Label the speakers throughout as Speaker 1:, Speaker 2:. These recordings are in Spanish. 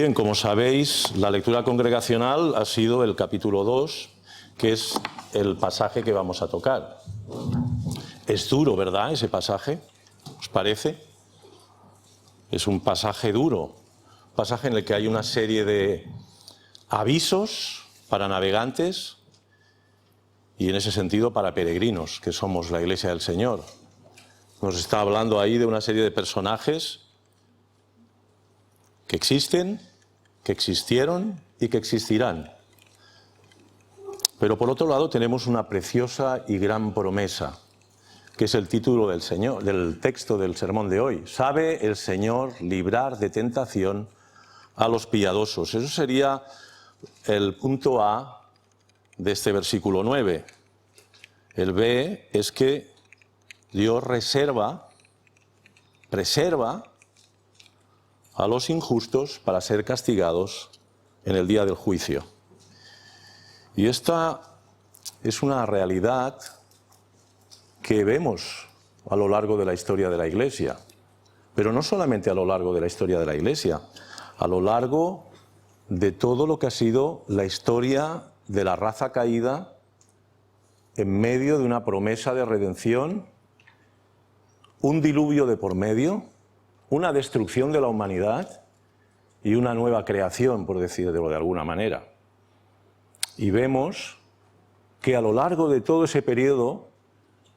Speaker 1: Bien, como sabéis, la lectura congregacional ha sido el capítulo 2, que es el pasaje que vamos a tocar. Es duro, ¿verdad?, ese pasaje, ¿os parece? Es un pasaje duro, un pasaje en el que hay una serie de avisos para navegantes y en ese sentido para peregrinos, que somos la Iglesia del Señor. Nos está hablando ahí de una serie de personajes que existen, que existieron y que existirán. Pero por otro lado tenemos una preciosa y gran promesa, que es el título del texto del sermón de hoy. ¿Sabe el Señor librar de tentación a los piadosos? Eso sería el punto A de este versículo 9. El B es que Dios preserva a los injustos para ser castigados en el día del juicio. Y esta es una realidad que vemos a lo largo de la historia de la Iglesia, pero no solamente a lo largo de la historia de la Iglesia, a lo largo de todo lo que ha sido la historia de la raza caída en medio de una promesa de redención, un diluvio de por medio, una destrucción de la humanidad y una nueva creación, por decirlo de alguna manera. Y vemos que a lo largo de todo ese periodo,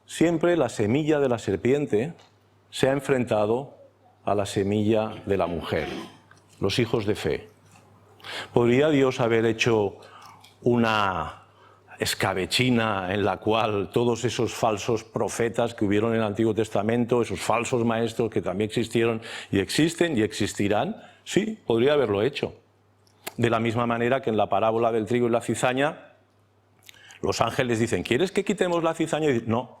Speaker 1: siempre la semilla de la serpiente se ha enfrentado a la semilla de la mujer, los hijos de fe. ¿Podría Dios haber hecho una escabechina en la cual todos esos falsos profetas que hubieron en el Antiguo Testamento, esos falsos maestros que también existieron y existen y existirán? Sí, podría haberlo hecho. De la misma manera que en la parábola del trigo y la cizaña, los ángeles dicen, ¿quieres que quitemos la cizaña? Y dicen, no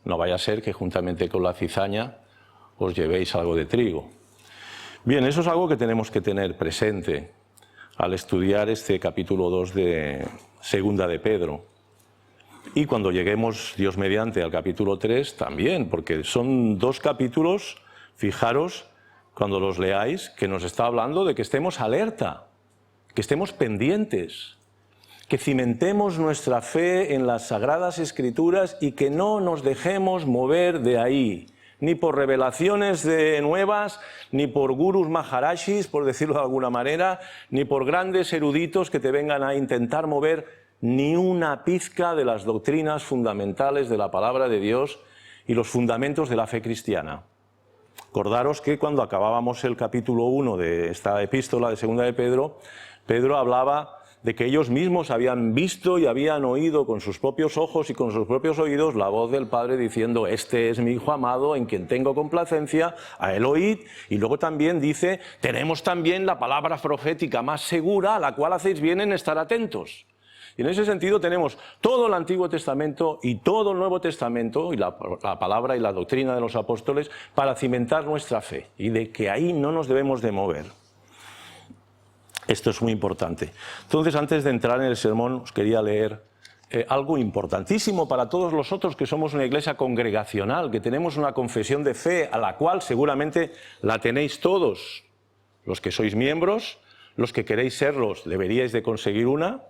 Speaker 1: vaya a ser que juntamente con la cizaña os llevéis algo de trigo. Bien, eso es algo que tenemos que tener presente al estudiar este capítulo 2 de Segunda de Pedro. Y cuando lleguemos, Dios mediante, al capítulo 3 también, porque son dos capítulos, fijaros, cuando los leáis, que nos está hablando de que estemos alerta, que estemos pendientes, que cimentemos nuestra fe en las Sagradas Escrituras y que no nos dejemos mover de ahí, ni por revelaciones nuevas, ni por gurús maharashis, por decirlo de alguna manera, ni por grandes eruditos que te vengan a intentar mover ni una pizca de las doctrinas fundamentales de la palabra de Dios y los fundamentos de la fe cristiana. Acordaros que cuando acabábamos el capítulo 1 de esta epístola de Segunda de Pedro, Pedro hablaba de que ellos mismos habían visto y habían oído con sus propios ojos y con sus propios oídos la voz del Padre diciendo, este es mi Hijo amado en quien tengo complacencia, a él oíd. Y luego también dice, tenemos también la palabra profética más segura a la cual hacéis bien en estar atentos. Y en ese sentido tenemos todo el Antiguo Testamento y todo el Nuevo Testamento y la palabra y la doctrina de los apóstoles para cimentar nuestra fe y de que ahí no nos debemos de mover. Esto es muy importante. Entonces, antes de entrar en el sermón, os quería leer algo importantísimo para todos nosotros que somos una iglesia congregacional, que tenemos una confesión de fe a la cual seguramente la tenéis todos. Los que sois miembros, los que queréis serlos, deberíais de conseguir una,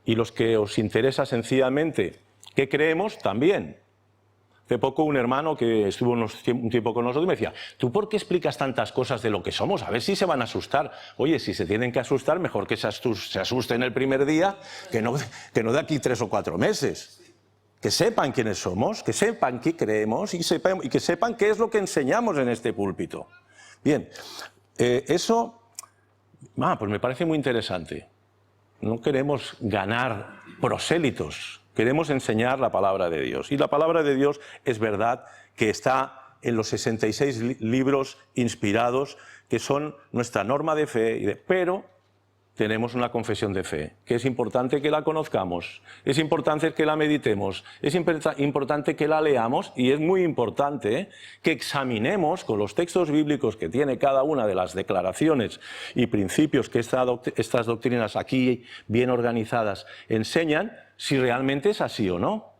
Speaker 1: y los que os interesa sencillamente qué creemos, también. Hace poco un hermano que estuvo un tiempo con nosotros me decía, ¿tú por qué explicas tantas cosas de lo que somos? A ver si se van a asustar. Oye, si se tienen que asustar, mejor que se asusten el primer día que no de aquí 3 o 4 meses. Que sepan quiénes somos, que sepan qué creemos y que sepan qué es lo que enseñamos en este púlpito. Bien, eso pues me parece muy interesante. No queremos ganar prosélitos. Queremos enseñar la palabra de Dios. Y la palabra de Dios es verdad que está en los 66 libros inspirados, que son nuestra norma de fe, pero tenemos una confesión de fe, que es importante que la conozcamos, es importante que la meditemos, es importante que la leamos y es muy importante que examinemos con los textos bíblicos que tiene cada una de las declaraciones y principios que estas doctrinas aquí bien organizadas enseñan, si realmente es así o no.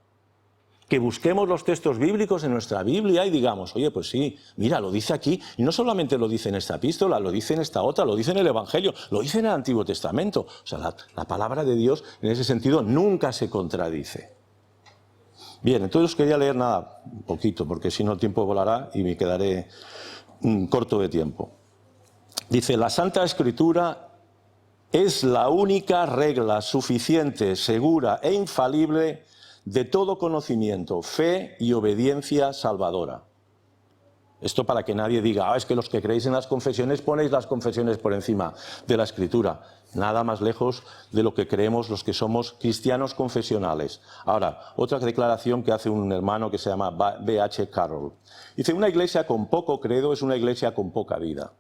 Speaker 1: Que busquemos los textos bíblicos en nuestra Biblia y digamos, oye, pues sí, mira, lo dice aquí. Y no solamente lo dice en esta epístola, lo dice en esta otra, lo dice en el Evangelio, lo dice en el Antiguo Testamento. O sea, la palabra de Dios en ese sentido nunca se contradice. Bien, entonces quería leer nada, un poquito, porque si no el tiempo volará y me quedaré corto de tiempo. Dice, la Santa Escritura es la única regla suficiente, segura e infalible de todo conocimiento, fe y obediencia salvadora. Esto para que nadie diga, es que los que creéis en las confesiones ponéis las confesiones por encima de la Escritura. Nada más lejos de lo que creemos los que somos cristianos confesionales. Ahora, otra declaración que hace un hermano que se llama B.H. Carroll. Dice, una iglesia con poco credo es una iglesia con poca vida.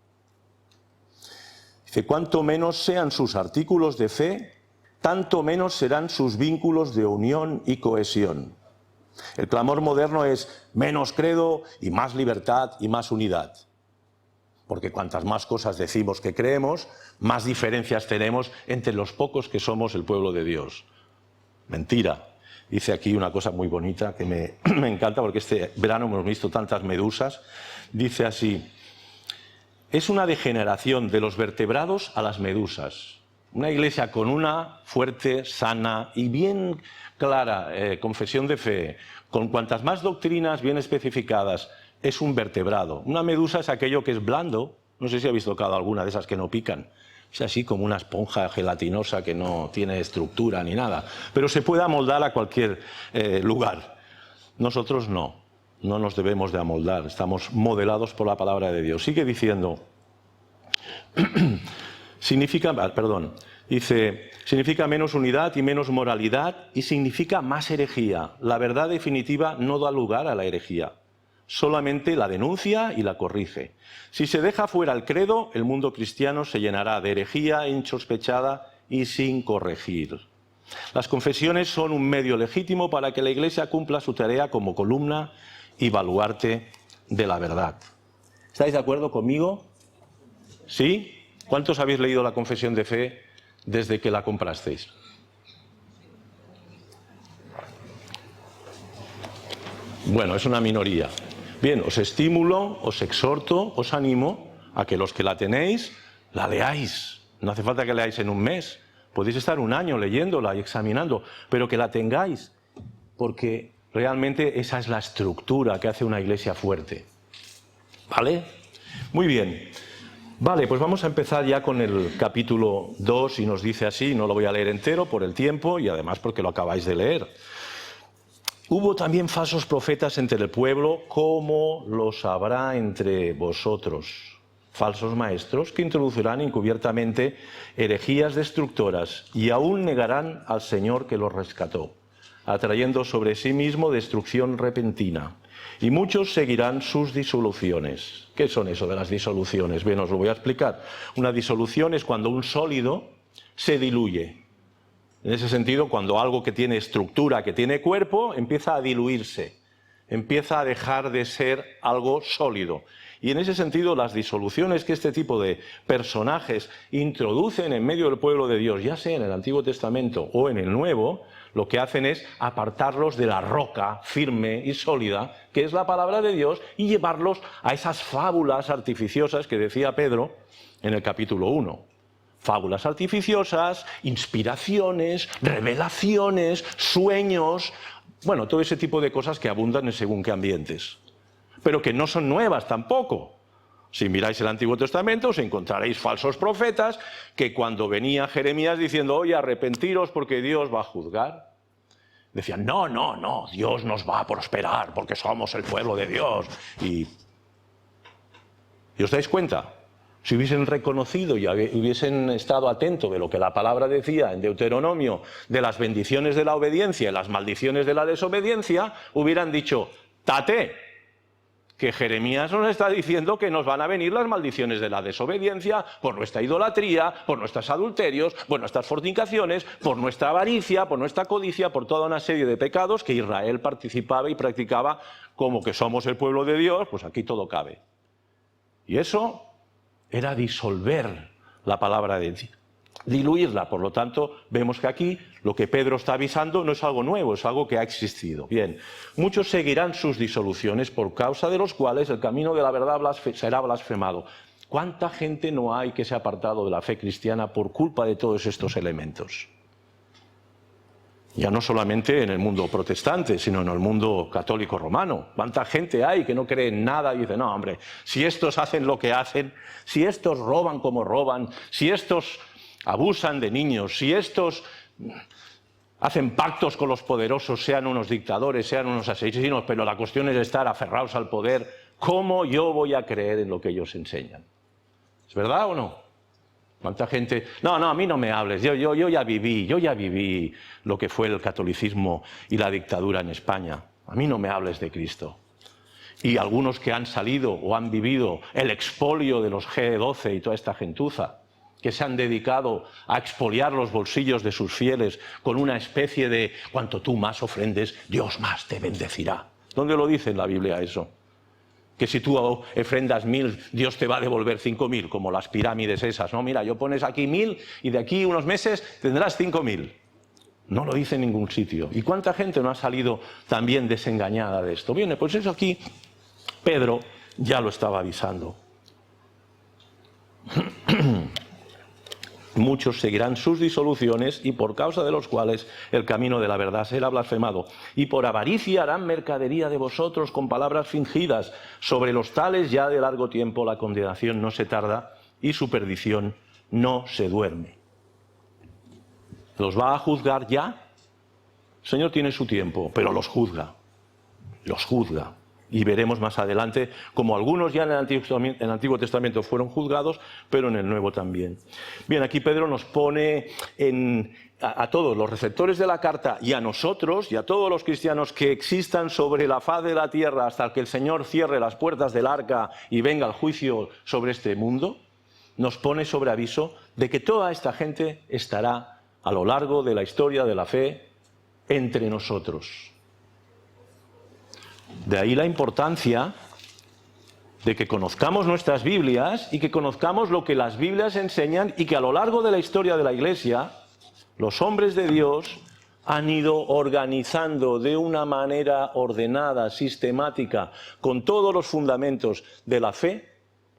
Speaker 1: Dice, cuanto menos sean sus artículos de fe, tanto menos serán sus vínculos de unión y cohesión. El clamor moderno es menos credo y más libertad y más unidad. Porque cuantas más cosas decimos que creemos, más diferencias tenemos entre los pocos que somos el pueblo de Dios. Mentira. Dice aquí una cosa muy bonita que me encanta porque este verano hemos visto tantas medusas. Dice así, es una degeneración de los vertebrados a las medusas. Una iglesia con una fuerte, sana y bien clara confesión de fe, con cuantas más doctrinas bien especificadas, es un vertebrado. Una medusa es aquello que es blando, no sé si habéis tocado alguna de esas que no pican, es así como una esponja gelatinosa que no tiene estructura ni nada, pero se puede amoldar a cualquier lugar. Nosotros no nos debemos de amoldar, estamos modelados por la palabra de Dios. Sigue diciendo... significa menos unidad y menos moralidad y significa más herejía. La verdad definitiva no da lugar a la herejía, solamente la denuncia y la corrige. Si se deja fuera el credo, el mundo cristiano se llenará de herejía insospechada y sin corregir. Las confesiones son un medio legítimo para que la Iglesia cumpla su tarea como columna y baluarte de la verdad. ¿Estáis de acuerdo conmigo? ¿Sí? ¿Cuántos habéis leído la confesión de fe desde que la comprasteis? Bueno, es una minoría. Bien, os estimulo, os exhorto, os animo a que los que la tenéis, la leáis. No hace falta que leáis en un mes. Podéis estar un año leyéndola y examinando, pero que la tengáis, porque realmente esa es la estructura que hace una iglesia fuerte. ¿Vale? Muy bien. Vale, pues vamos a empezar ya con el capítulo 2 y nos dice así, no lo voy a leer entero por el tiempo y además porque lo acabáis de leer. Hubo también falsos profetas entre el pueblo, como los habrá entre vosotros. Falsos maestros que introducirán encubiertamente herejías destructoras y aún negarán al Señor que los rescató, atrayendo sobre sí mismo destrucción repentina. Y muchos seguirán sus disoluciones. ¿Qué son eso de las disoluciones? Bien, os lo voy a explicar. Una disolución es cuando un sólido se diluye. En ese sentido, cuando algo que tiene estructura, que tiene cuerpo, empieza a diluirse, empieza a dejar de ser algo sólido. Y en ese sentido, las disoluciones que este tipo de personajes introducen en medio del pueblo de Dios, ya sea en el Antiguo Testamento o en el Nuevo, lo que hacen es apartarlos de la roca firme y sólida, que es la palabra de Dios, y llevarlos a esas fábulas artificiosas que decía Pedro en el capítulo 1. Fábulas artificiosas, inspiraciones, revelaciones, sueños, bueno, todo ese tipo de cosas que abundan en según qué ambientes, pero que no son nuevas tampoco. Si miráis el Antiguo Testamento os encontraréis falsos profetas que cuando venía Jeremías diciendo, oye, arrepentiros porque Dios va a juzgar, decían, no, Dios nos va a prosperar porque somos el pueblo de Dios. ¿Y os dais cuenta? Si hubiesen reconocido y hubiesen estado atentos de lo que la palabra decía en Deuteronomio, de las bendiciones de la obediencia y las maldiciones de la desobediencia, hubieran dicho, tate, que Jeremías nos está diciendo que nos van a venir las maldiciones de la desobediencia por nuestra idolatría, por nuestros adulterios, por nuestras fornicaciones, por nuestra avaricia, por nuestra codicia, por toda una serie de pecados que Israel participaba y practicaba como que somos el pueblo de Dios, pues aquí todo cabe. Y eso era disolver la palabra de Dios, diluirla. Por lo tanto, vemos que aquí Lo que Pedro está avisando no es algo nuevo, es algo que ha existido. Bien, muchos seguirán sus disoluciones por causa de los cuales el camino de la verdad será blasfemado. ¿Cuánta gente no hay que se ha apartado de la fe cristiana por culpa de todos estos elementos? Ya no solamente en el mundo protestante, sino en el mundo católico romano. ¿Cuánta gente hay que no cree en nada y dice, no, hombre, si estos hacen lo que hacen, si estos roban como roban, si estos abusan de niños, si estos hacen pactos con los poderosos, sean unos dictadores, sean unos asesinos, pero la cuestión es estar aferrados al poder, ¿cómo yo voy a creer en lo que ellos enseñan? ¿Es verdad o no? ¿Cuánta gente? No, a mí no me hables, yo ya viví lo que fue el catolicismo y la dictadura en España. A mí no me hables de Cristo. Y algunos que han salido o han vivido el expolio de los G12 y toda esta gentuza, que se han dedicado a expoliar los bolsillos de sus fieles con una especie de cuanto tú más ofrendes, Dios más te bendecirá. ¿Dónde lo dice en la Biblia eso? Que si tú ofrendas 1000, Dios te va a devolver 5000, como las pirámides esas, ¿no? Mira, yo pones aquí 1000 y de aquí unos meses tendrás 5000. No lo dice en ningún sitio. ¿Y cuánta gente no ha salido también desengañada de esto? Bien, pues eso aquí Pedro ya lo estaba avisando. Muchos seguirán sus disoluciones y por causa de los cuales el camino de la verdad será blasfemado. Y por avaricia harán mercadería de vosotros con palabras fingidas. Sobre los tales ya de largo tiempo la condenación no se tarda y su perdición no se duerme. ¿Los va a juzgar ya? El Señor tiene su tiempo, pero los juzga. Los juzga. Y veremos más adelante como algunos ya en el Antiguo Testamento fueron juzgados, pero en el Nuevo también. Bien, aquí Pedro nos pone a todos los receptores de la carta y a nosotros y a todos los cristianos que existan sobre la faz de la tierra hasta que el Señor cierre las puertas del arca y venga el juicio sobre este mundo, nos pone sobre aviso de que toda esta gente estará a lo largo de la historia de la fe entre nosotros. De ahí la importancia de que conozcamos nuestras Biblias y que conozcamos lo que las Biblias enseñan y que a lo largo de la historia de la Iglesia, los hombres de Dios han ido organizando de una manera ordenada, sistemática, con todos los fundamentos de la fe,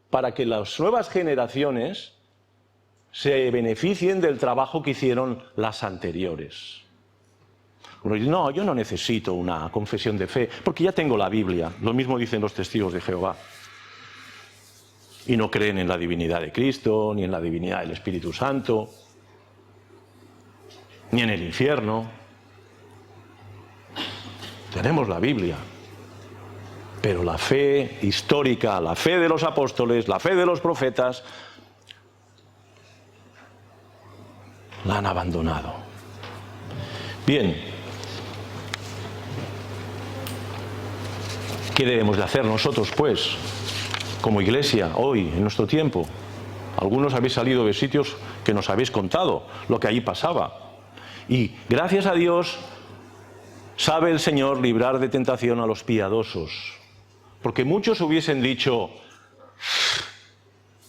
Speaker 1: para que las nuevas generaciones se beneficien del trabajo que hicieron las anteriores. Uno dice, no, yo no necesito una confesión de fe, porque ya tengo la Biblia. Lo mismo dicen los testigos de Jehová. Y no creen en la divinidad de Cristo, ni en la divinidad del Espíritu Santo, ni en el infierno. Tenemos la Biblia. Pero la fe histórica, la fe de los apóstoles, la fe de los profetas, la han abandonado. Bien. ¿Qué debemos de hacer nosotros, pues, como iglesia, hoy, en nuestro tiempo? Algunos habéis salido de sitios que nos habéis contado lo que allí pasaba. Y, gracias a Dios, sabe el Señor librar de tentación a los piadosos. Porque muchos hubiesen dicho,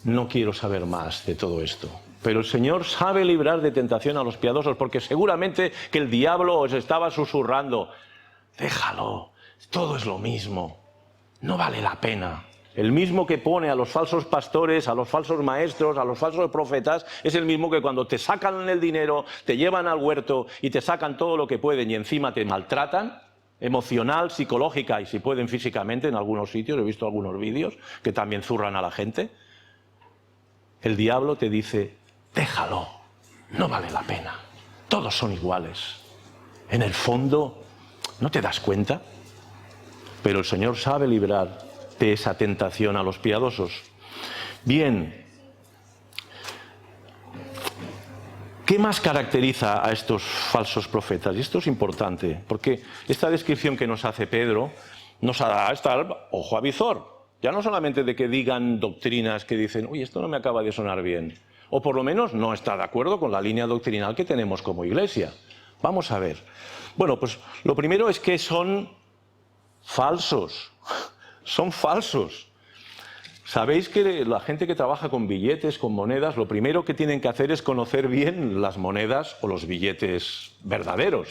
Speaker 1: no quiero saber más de todo esto. Pero el Señor sabe librar de tentación a los piadosos, porque seguramente que el diablo os estaba susurrando, déjalo. Todo es lo mismo, no vale la pena. El mismo que pone a los falsos pastores, a los falsos maestros, a los falsos profetas, es el mismo que cuando te sacan el dinero, te llevan al huerto y te sacan todo lo que pueden y encima te maltratan, emocional, psicológica y si pueden físicamente en algunos sitios, he visto algunos vídeos que también zurran a la gente. El diablo te dice, déjalo, no vale la pena, todos son iguales. En el fondo, ¿no te das cuenta? Pero el Señor sabe librar de esa tentación a los piadosos. Bien, ¿qué más caracteriza a estos falsos profetas? Y esto es importante, porque esta descripción que nos hace Pedro nos hará estar ojo a visor. Ya no solamente de que digan doctrinas que dicen, uy, esto no me acaba de sonar bien, o por lo menos no está de acuerdo con la línea doctrinal que tenemos como iglesia. Vamos a ver. Bueno, pues lo primero es que son falsos, son falsos. Sabéis que la gente que trabaja con billetes, con monedas, lo primero que tienen que hacer es conocer bien las monedas o los billetes verdaderos.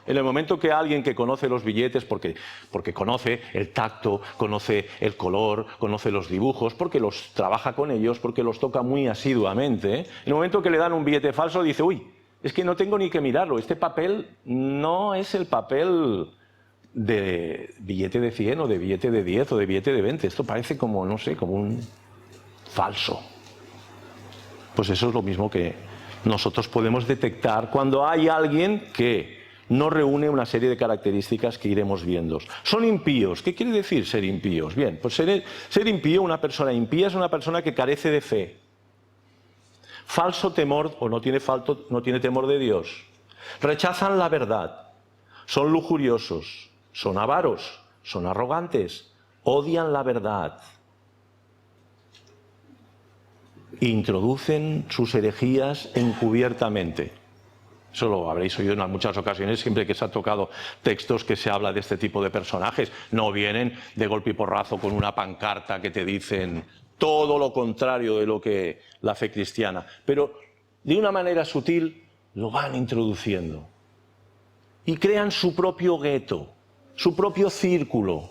Speaker 1: En el momento que alguien que conoce los billetes, porque conoce el tacto, conoce el color, conoce los dibujos, porque los trabaja con ellos, porque los toca muy asiduamente, en el momento que le dan un billete falso dice, uy, es que no tengo ni que mirarlo, este papel no es el papel de billete de 100 o de billete de 10 o de billete de 20. Esto parece como, no sé, como un falso. Pues eso es lo mismo que nosotros podemos detectar cuando hay alguien que no reúne una serie de características que iremos viendo. Son impíos. ¿Qué quiere decir ser impíos? Bien, pues ser impío, una persona impía es una persona que carece de fe. Falso temor o no tiene temor de Dios. Rechazan la verdad. Son lujuriosos. Son avaros, son arrogantes, odian la verdad, introducen sus herejías encubiertamente. Eso lo habréis oído en muchas ocasiones, siempre que se ha tocado textos que se habla de este tipo de personajes. No vienen de golpe y porrazo con una pancarta que te dicen todo lo contrario de lo que la fe cristiana, pero de una manera sutil lo van introduciendo y crean su propio gueto, su propio círculo,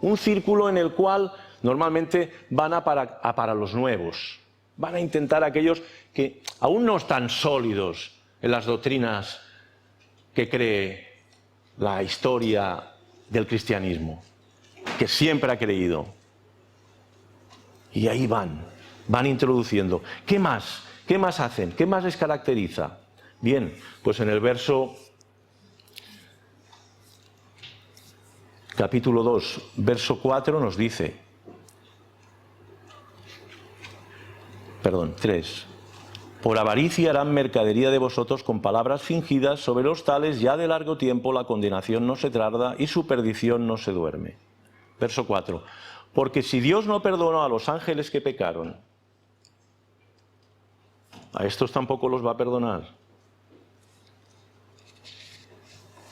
Speaker 1: un círculo en el cual normalmente van a para los nuevos, van a intentar aquellos que aún no están sólidos en las doctrinas que cree la historia del cristianismo, que siempre ha creído. Y ahí van introduciendo. ¿Qué más? ¿Qué más hacen? ¿Qué más les caracteriza? Bien, pues en el verso capítulo 2, verso 4 nos dice, 3, por avaricia harán mercadería de vosotros con palabras fingidas, sobre los tales ya de largo tiempo la condenación no se tarda y su perdición no se duerme. Verso 4, porque si Dios no perdonó a los ángeles que pecaron, a estos tampoco los va a perdonar.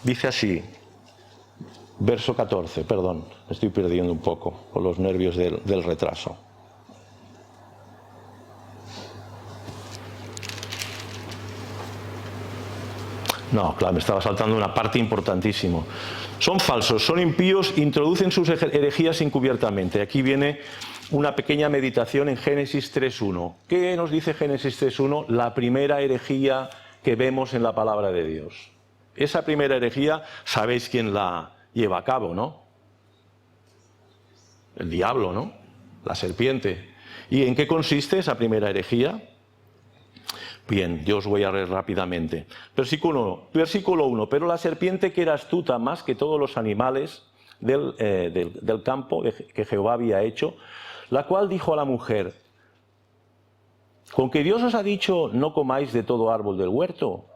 Speaker 1: Dice así, verso 14, perdón, me estoy perdiendo un poco con los nervios del retraso. No, claro, me estaba saltando una parte importantísima. Son falsos, son impíos, introducen sus herejías encubiertamente. Aquí viene una pequeña meditación en Génesis 3.1. ¿Qué nos dice Génesis 3.1? La primera herejía que vemos en la palabra de Dios. Esa primera herejía, sabéis quién la lleva a cabo, ¿no? El diablo, ¿no? La serpiente. ¿Y en qué consiste esa primera herejía? Bien, yo os voy a leer rápidamente. Versículo 1. Pero la serpiente, que era astuta más que todos los animales del campo que Jehová había hecho, la cual dijo a la mujer, ¿con que Dios os ha dicho no comáis de todo árbol del huerto?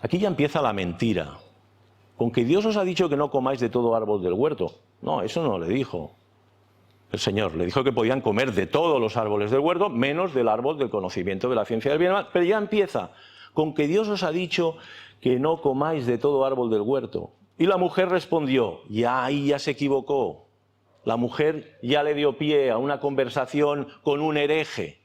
Speaker 1: Aquí ya empieza la mentira. ¿Con que Dios os ha dicho que no comáis de todo árbol del huerto? No, eso no le dijo el Señor. Le dijo que podían comer de todos los árboles del huerto, menos del árbol del conocimiento de la ciencia del bien y del mal. Pero ya empieza, con que Dios os ha dicho que no comáis de todo árbol del huerto. Y la mujer respondió, ahí ya se equivocó. La mujer ya le dio pie a una conversación con un hereje.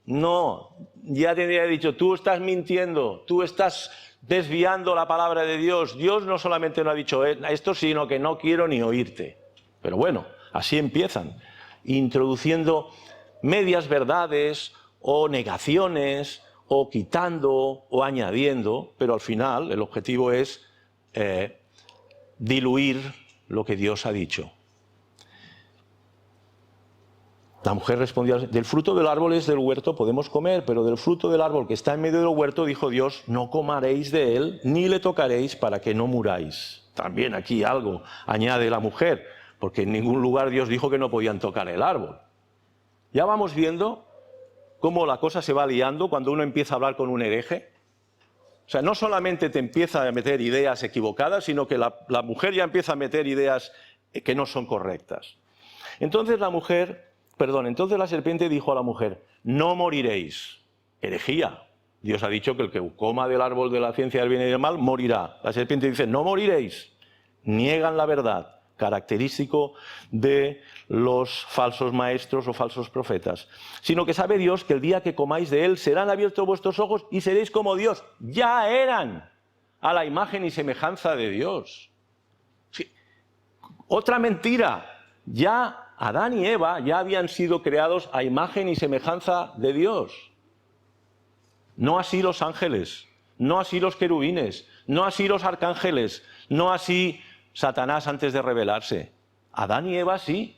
Speaker 1: No, ya tendría dicho, tú estás mintiendo, tú estás desviando la palabra de Dios. Dios no solamente no ha dicho esto, sino que no quiero ni oírte. Pero bueno, así empiezan, introduciendo medias verdades o negaciones, o quitando o añadiendo, pero al final el objetivo es diluir lo que Dios ha dicho. La mujer respondió, del fruto del árbol es del huerto podemos comer, pero del fruto del árbol que está en medio del huerto, dijo Dios, no comeréis de él, ni le tocaréis para que no muráis. También aquí algo añade la mujer, porque en ningún lugar Dios dijo que no podían tocar el árbol. Ya vamos viendo cómo la cosa se va liando cuando uno empieza a hablar con un hereje. O sea, no solamente te empieza a meter ideas equivocadas, sino que la mujer ya empieza a meter ideas que no son correctas. Entonces la serpiente dijo a la mujer, no moriréis. Herejía. Dios ha dicho que el que coma del árbol de la ciencia del bien y del mal morirá. La serpiente dice, no moriréis. Niegan la verdad. característico de los falsos maestros o falsos profetas, sino que sabe Dios que el día que comáis de él serán abiertos vuestros ojos y seréis como Dios. Ya eran a la imagen y semejanza de Dios. Sí. Otra mentira, ya Adán y Eva ya habían sido creados a imagen y semejanza de Dios. No así los ángeles, no así los querubines, no así los arcángeles, no así Satanás antes de rebelarse. Adán y Eva sí.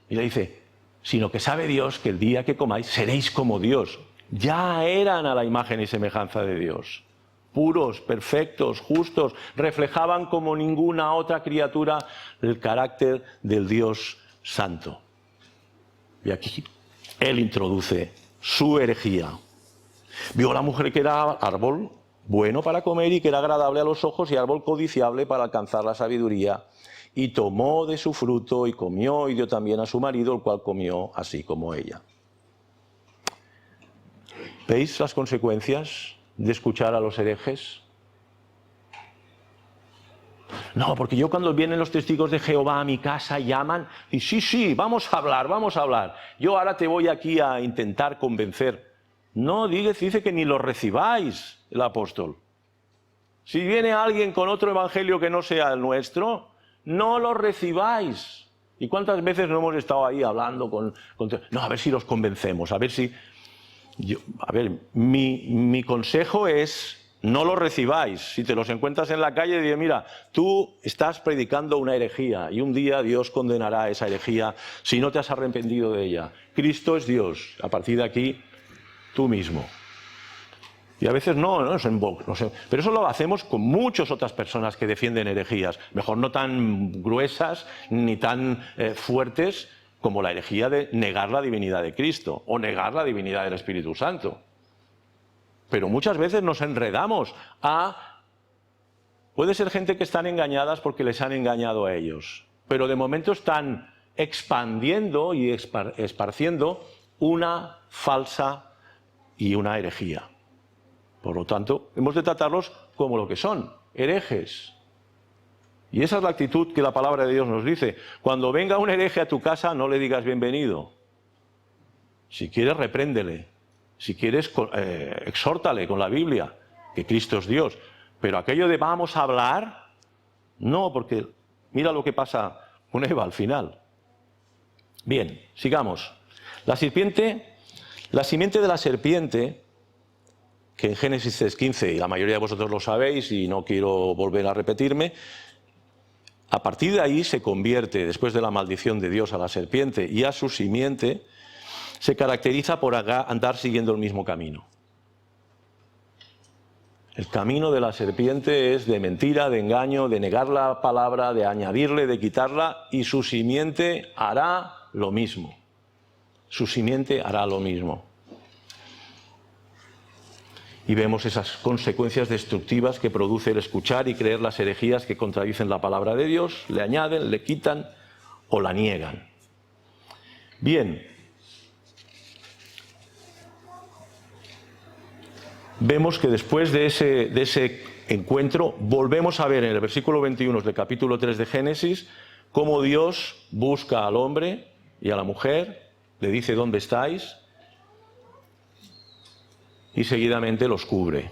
Speaker 1: Y le dice, sino que sabe Dios que el día que comáis seréis como Dios. Ya eran a la imagen y semejanza de Dios. Puros, perfectos, justos, reflejaban como ninguna otra criatura el carácter del Dios Santo. Y aquí él introduce su herejía. Vio a la mujer que era árbol bueno para comer y que era agradable a los ojos y árbol codiciable para alcanzar la sabiduría. Y tomó de su fruto y comió y dio también a su marido, el cual comió así como ella. ¿Veis las consecuencias de escuchar a los herejes? No, porque yo cuando vienen los testigos de Jehová a mi casa llaman y sí, vamos a hablar. Yo ahora te voy aquí a intentar convencer. No, dice que ni lo recibáis, el apóstol. Si viene alguien con otro evangelio que no sea el nuestro, no lo recibáis. ¿Y cuántas veces no hemos estado ahí hablando no, a ver si los convencemos, a ver si... mi consejo es, no los recibáis. Si te los encuentras en la calle, dice, mira, tú estás predicando una herejía y un día Dios condenará esa herejía si no te has arrepentido de ella. Cristo es Dios. A partir de aquí, tú mismo. Y a veces no sé, pero eso lo hacemos con muchas otras personas que defienden herejías, mejor no tan gruesas ni tan fuertes como la herejía de negar la divinidad de Cristo o negar la divinidad del Espíritu Santo. Pero muchas veces nos enredamos puede ser gente que están engañadas porque les han engañado a ellos, pero de momento están expandiendo y esparciendo una falsa y una herejía. Por lo tanto, hemos de tratarlos como lo que son, herejes. Y esa es la actitud que la palabra de Dios nos dice. Cuando venga un hereje a tu casa, no le digas bienvenido. Si quieres, repréndele. Si quieres, exhórtale con la Biblia, que Cristo es Dios. Pero aquello de vamos a hablar, no, porque mira lo que pasa con Eva al final. Bien, sigamos. La simiente de la serpiente, que en Génesis 3:15, y la mayoría de vosotros lo sabéis y no quiero volver a repetirme, a partir de ahí se convierte, después de la maldición de Dios a la serpiente y a su simiente, se caracteriza por andar siguiendo el mismo camino. El camino de la serpiente es de mentira, de engaño, de negar la palabra, de añadirle, de quitarla, y su simiente hará lo mismo. Su simiente hará lo mismo. Y vemos esas consecuencias destructivas que produce el escuchar y creer las herejías que contradicen la palabra de Dios, le añaden, le quitan o la niegan. Bien. Vemos que después de ese encuentro volvemos a ver en el versículo 21 del capítulo 3 de Génesis cómo Dios busca al hombre y a la mujer, le dice ¿dónde estáis? Y seguidamente los cubre.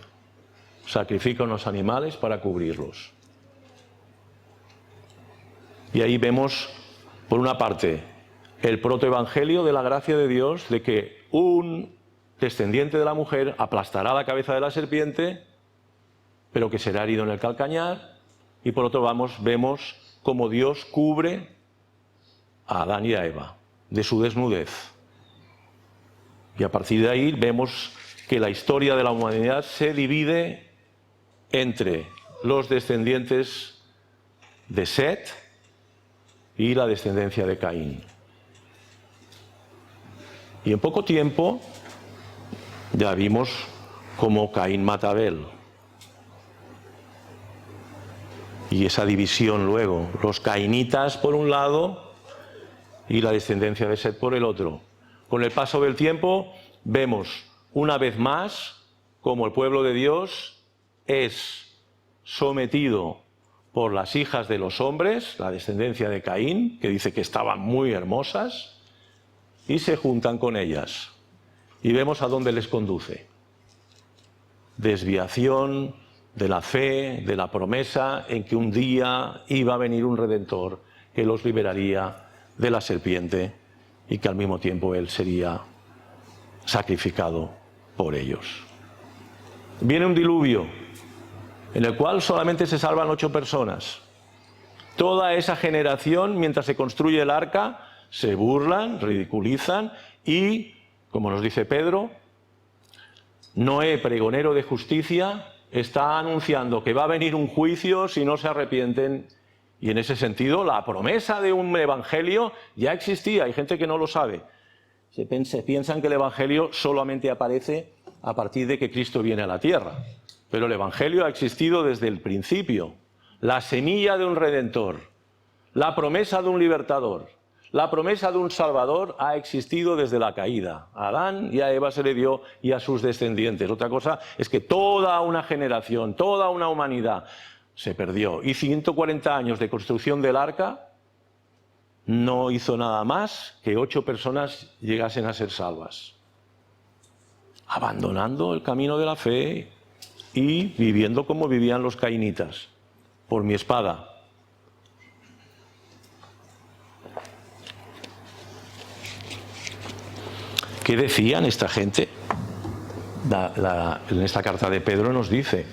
Speaker 1: Sacrifica unos animales para cubrirlos. Y ahí vemos, por una parte, el protoevangelio de la gracia de Dios, de que un descendiente de la mujer aplastará la cabeza de la serpiente, pero que será herido en el calcañar. Y por otro vemos cómo Dios cubre a Adán y a Eva de su desnudez. Y a partir de ahí vemos que la historia de la humanidad se divide entre los descendientes de Set y la descendencia de Caín. Y en poco tiempo ya vimos cómo Caín mata a Abel. Y esa división luego, los cainitas por un lado y la descendencia de Set por el otro. Con el paso del tiempo vemos una vez más cómo el pueblo de Dios es sometido por las hijas de los hombres, la descendencia de Caín, que dice que estaban muy hermosas, y se juntan con ellas. Y vemos a dónde les conduce. Desviación de la fe, de la promesa en que un día iba a venir un Redentor que los liberaría de la serpiente y que al mismo tiempo él sería sacrificado por ellos. Viene un diluvio en el cual solamente se salvan 8 personas. Toda esa generación, mientras se construye el arca, se burlan, ridiculizan y, como nos dice Pedro, Noé, pregonero de justicia, está anunciando que va a venir un juicio si no se arrepienten. Y en ese sentido, la promesa de un evangelio ya existía. Hay gente que no lo sabe. Se piensan que el evangelio solamente aparece a partir de que Cristo viene a la tierra. Pero el evangelio ha existido desde el principio. La semilla de un redentor, la promesa de un libertador, la promesa de un salvador ha existido desde la caída. A Adán y a Eva se le dio y a sus descendientes. Otra cosa es que toda una generación, toda una humanidad se perdió. Y 140 años de construcción del arca no hizo nada más que 8 personas llegasen a ser salvas. Abandonando el camino de la fe y viviendo como vivían los cainitas, por mi espada. ¿Qué decían esta gente? En esta carta de Pedro nos dice,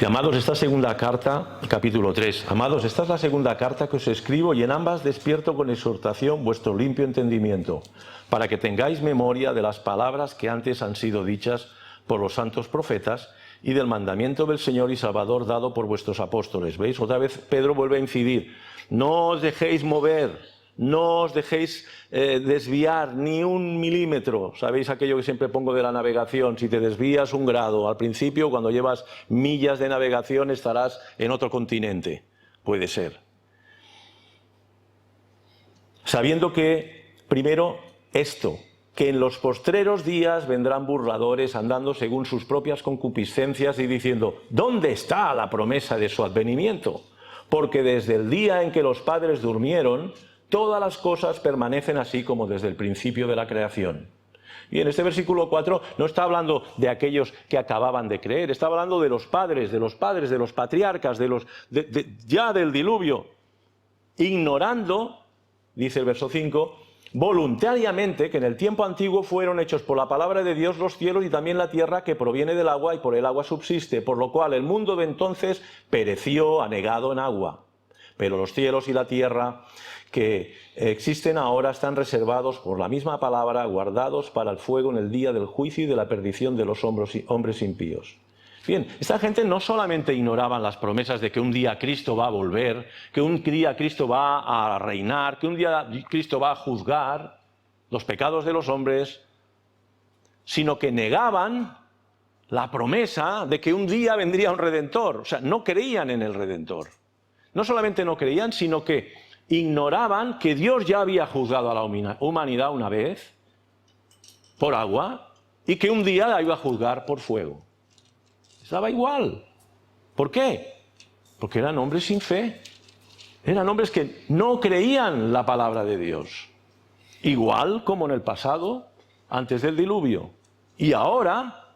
Speaker 1: amados, esta segunda carta, capítulo 3, amados, esta es la segunda carta que os escribo y en ambas despierto con exhortación vuestro limpio entendimiento, para que tengáis memoria de las palabras que antes han sido dichas por los santos profetas y del mandamiento del Señor y Salvador dado por vuestros apóstoles. ¿Veis? Otra vez Pedro vuelve a incidir, no os dejéis mover, no os dejéis desviar ni un milímetro. ¿Sabéis aquello que siempre pongo de la navegación? Si te desvías 1 grado, al principio cuando llevas millas de navegación estarás en otro continente. Puede ser. Sabiendo que, primero, esto, que en los postreros días vendrán burladores andando según sus propias concupiscencias y diciendo, ¿dónde está la promesa de su advenimiento? Porque desde el día en que los padres durmieron, todas las cosas permanecen así como desde el principio de la creación. Y en este versículo 4 no está hablando de aquellos que acababan de creer, está hablando de los padres, de los patriarcas, ya del diluvio, ignorando, dice el verso 5, voluntariamente que en el tiempo antiguo fueron hechos por la palabra de Dios los cielos y también la tierra que proviene del agua y por el agua subsiste, por lo cual el mundo de entonces pereció anegado en agua. Pero los cielos y la tierra que existen ahora están reservados por la misma palabra, guardados para el fuego en el día del juicio y de la perdición de los hombres impíos. Bien, esta gente no solamente ignoraban las promesas de que un día Cristo va a volver, que un día Cristo va a reinar, que un día Cristo va a juzgar los pecados de los hombres, sino que negaban la promesa de que un día vendría un Redentor. O sea, no creían en el Redentor. No solamente no creían, sino que ignoraban que Dios ya había juzgado a la humanidad una vez por agua y que un día la iba a juzgar por fuego. Estaba igual. ¿Por qué? Porque eran hombres sin fe. Eran hombres que no creían la palabra de Dios. Igual como en el pasado, antes del diluvio. Y ahora,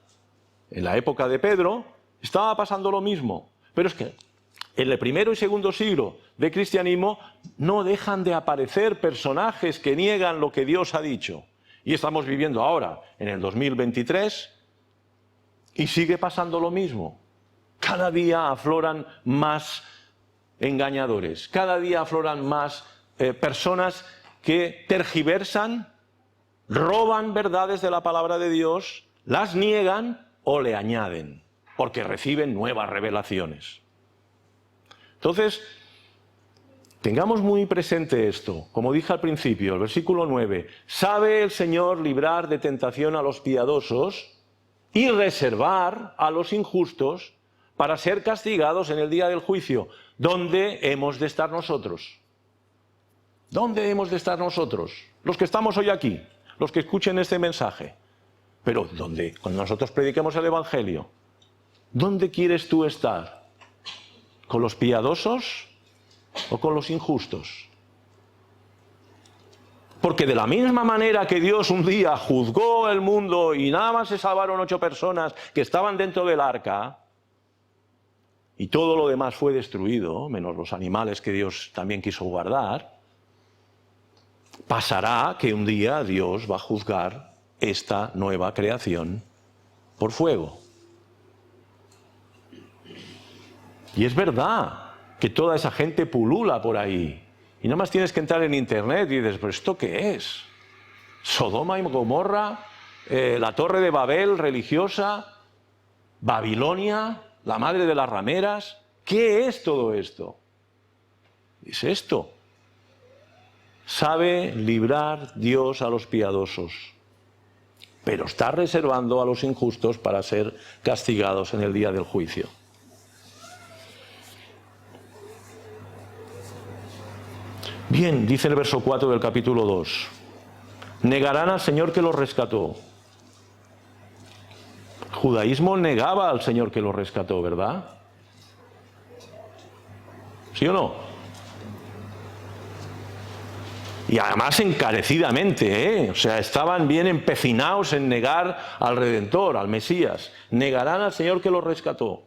Speaker 1: en la época de Pedro, estaba pasando lo mismo. Pero es que en el primero y segundo siglo de cristianismo no dejan de aparecer personajes que niegan lo que Dios ha dicho. Y estamos viviendo ahora, en el 2023, y sigue pasando lo mismo. Cada día afloran más engañadores, cada día afloran más personas que tergiversan, roban verdades de la palabra de Dios, las niegan o le añaden, porque reciben nuevas revelaciones. Entonces, tengamos muy presente esto. Como dije al principio, el versículo 9, ¿sabe el Señor librar de tentación a los piadosos y reservar a los injustos para ser castigados en el día del juicio? ¿Dónde hemos de estar nosotros? ¿Dónde hemos de estar nosotros? Los que estamos hoy aquí, los que escuchen este mensaje. Pero ¿dónde? Cuando nosotros prediquemos el Evangelio, ¿dónde quieres tú estar? ¿Con los piadosos o con los injustos? Porque de la misma manera que Dios un día juzgó el mundo y nada más se salvaron 8 personas que estaban dentro del arca, y todo lo demás fue destruido, menos los animales que Dios también quiso guardar, pasará que un día Dios va a juzgar esta nueva creación por fuego. Y es verdad que toda esa gente pulula por ahí. Y nada más tienes que entrar en internet y dices, ¿pero esto qué es? Sodoma y Gomorra, la Torre de Babel religiosa, Babilonia, la madre de las rameras. ¿Qué es todo esto? Es esto. Sabe librar Dios a los piadosos, pero está reservando a los injustos para ser castigados en el día del juicio. Bien, dice el verso 4 del capítulo 2. Negarán al Señor que los rescató. El judaísmo negaba al Señor que los rescató, ¿verdad? ¿Sí o no? Y además encarecidamente, ¿eh? O sea, estaban bien empecinados en negar al Redentor, al Mesías. Negarán al Señor que los rescató.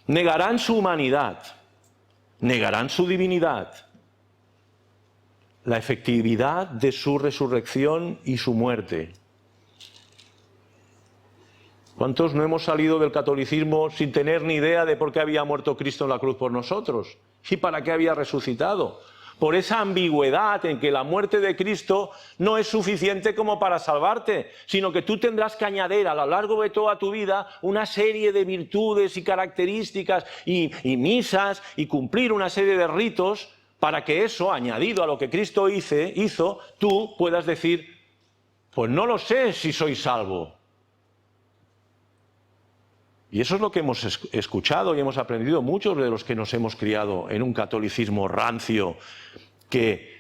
Speaker 1: Negarán su humanidad. Negarán su divinidad. La efectividad de su resurrección y su muerte. ¿Cuántos no hemos salido del catolicismo sin tener ni idea de por qué había muerto Cristo en la cruz por nosotros? ¿Y para qué había resucitado? Por esa ambigüedad en que la muerte de Cristo no es suficiente como para salvarte, sino que tú tendrás que añadir a lo largo de toda tu vida una serie de virtudes y características y misas y cumplir una serie de ritos para que eso, añadido a lo que Cristo hizo, tú puedas decir, pues no lo sé si soy salvo. Y eso es lo que hemos escuchado y hemos aprendido muchos de los que nos hemos criado en un catolicismo rancio, que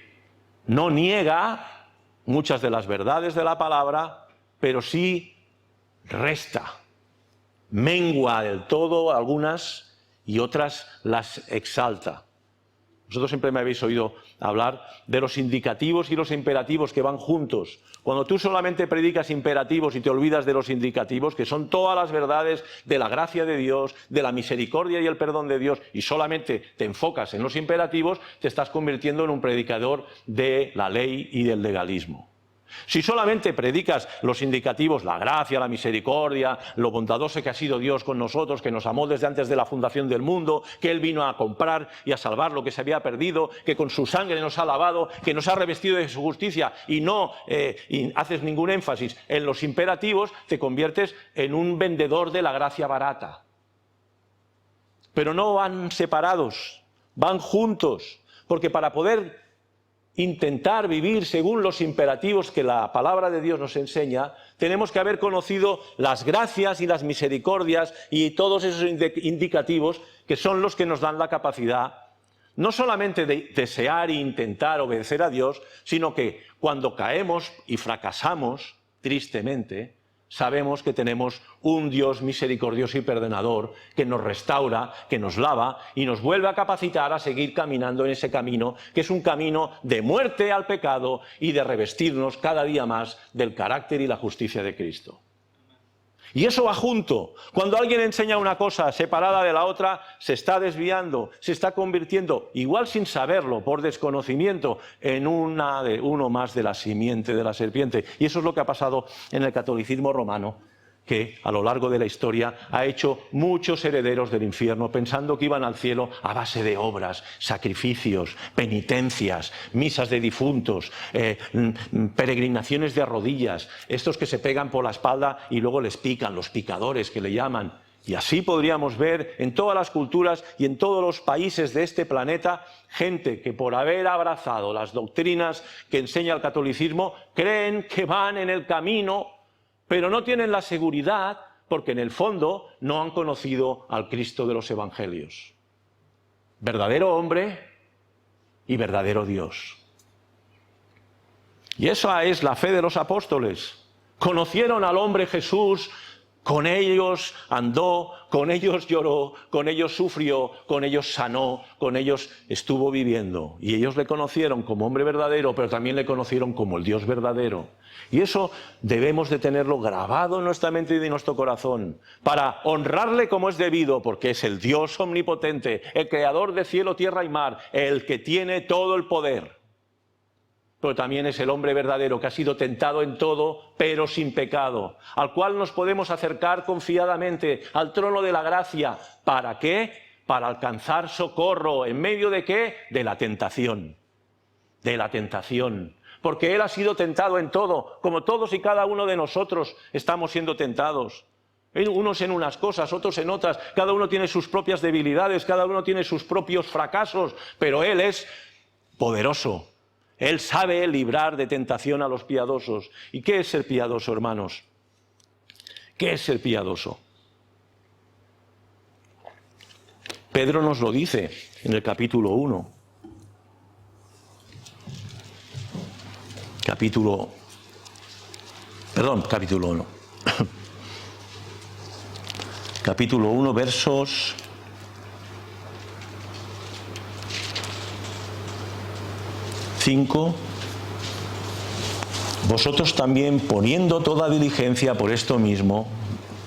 Speaker 1: no niega muchas de las verdades de la palabra, pero sí resta, mengua del todo algunas y otras las exalta. Vosotros siempre me habéis oído hablar de los indicativos y los imperativos que van juntos. Cuando tú solamente predicas imperativos y te olvidas de los indicativos, que son todas las verdades de la gracia de Dios, de la misericordia y el perdón de Dios, y solamente te enfocas en los imperativos, te estás convirtiendo en un predicador de la ley y del legalismo. Si solamente predicas los indicativos, la gracia, la misericordia, lo bondadoso que ha sido Dios con nosotros, que nos amó desde antes de la fundación del mundo, que Él vino a comprar y a salvar lo que se había perdido, que con su sangre nos ha lavado, que nos ha revestido de su justicia, y no haces ningún énfasis en los imperativos, te conviertes en un vendedor de la gracia barata. Pero no van separados, van juntos, porque para poder intentar vivir según los imperativos que la palabra de Dios nos enseña, tenemos que haber conocido las gracias y las misericordias y todos esos indicativos que son los que nos dan la capacidad no solamente de desear e intentar obedecer a Dios, sino que cuando caemos y fracasamos, tristemente, sabemos que tenemos un Dios misericordioso y perdonador que nos restaura, que nos lava y nos vuelve a capacitar a seguir caminando en ese camino, que es un camino de muerte al pecado y de revestirnos cada día más del carácter y la justicia de Cristo. Y eso va junto. Cuando alguien enseña una cosa separada de la otra, se está desviando, se está convirtiendo, igual sin saberlo, por desconocimiento, en uno más de la simiente de la serpiente. Y eso es lo que ha pasado en el catolicismo romano, que a lo largo de la historia ha hecho muchos herederos del infierno, pensando que iban al cielo a base de obras, sacrificios, penitencias, misas de difuntos, peregrinaciones de rodillas, estos que se pegan por la espalda y luego les pican, los picadores que le llaman. Y así podríamos ver en todas las culturas y en todos los países de este planeta gente que por haber abrazado las doctrinas que enseña el catolicismo creen que van en el camino, pero no tienen la seguridad porque en el fondo no han conocido al Cristo de los Evangelios. Verdadero hombre y verdadero Dios. Y esa es la fe de los apóstoles. Conocieron al hombre Jesús Con ellos andó, con ellos lloró, con ellos sufrió, con ellos sanó, con ellos estuvo viviendo. Y ellos le conocieron como hombre verdadero, pero también le conocieron como el Dios verdadero. Y eso debemos de tenerlo grabado en nuestra mente y en nuestro corazón, para honrarle como es debido, porque es el Dios omnipotente, el creador de cielo, tierra y mar, el que tiene todo el poder. Pero también es el hombre verdadero que ha sido tentado en todo, pero sin pecado, al cual nos podemos acercar confiadamente al trono de la gracia. ¿Para qué? Para alcanzar socorro. ¿En medio de qué? De la tentación. De la tentación. Porque Él ha sido tentado en todo, como todos y cada uno de nosotros estamos siendo tentados. Unos en unas cosas, otros en otras. Cada uno tiene sus propias debilidades, cada uno tiene sus propios fracasos, pero Él es poderoso. Él sabe librar de tentación a los piadosos. ¿Y qué es ser piadoso, hermanos? ¿Qué es ser piadoso? Pedro nos lo dice en el capítulo 1. Capítulo 1. Capítulo 1, versos 5. Vosotros también, poniendo toda diligencia por esto mismo,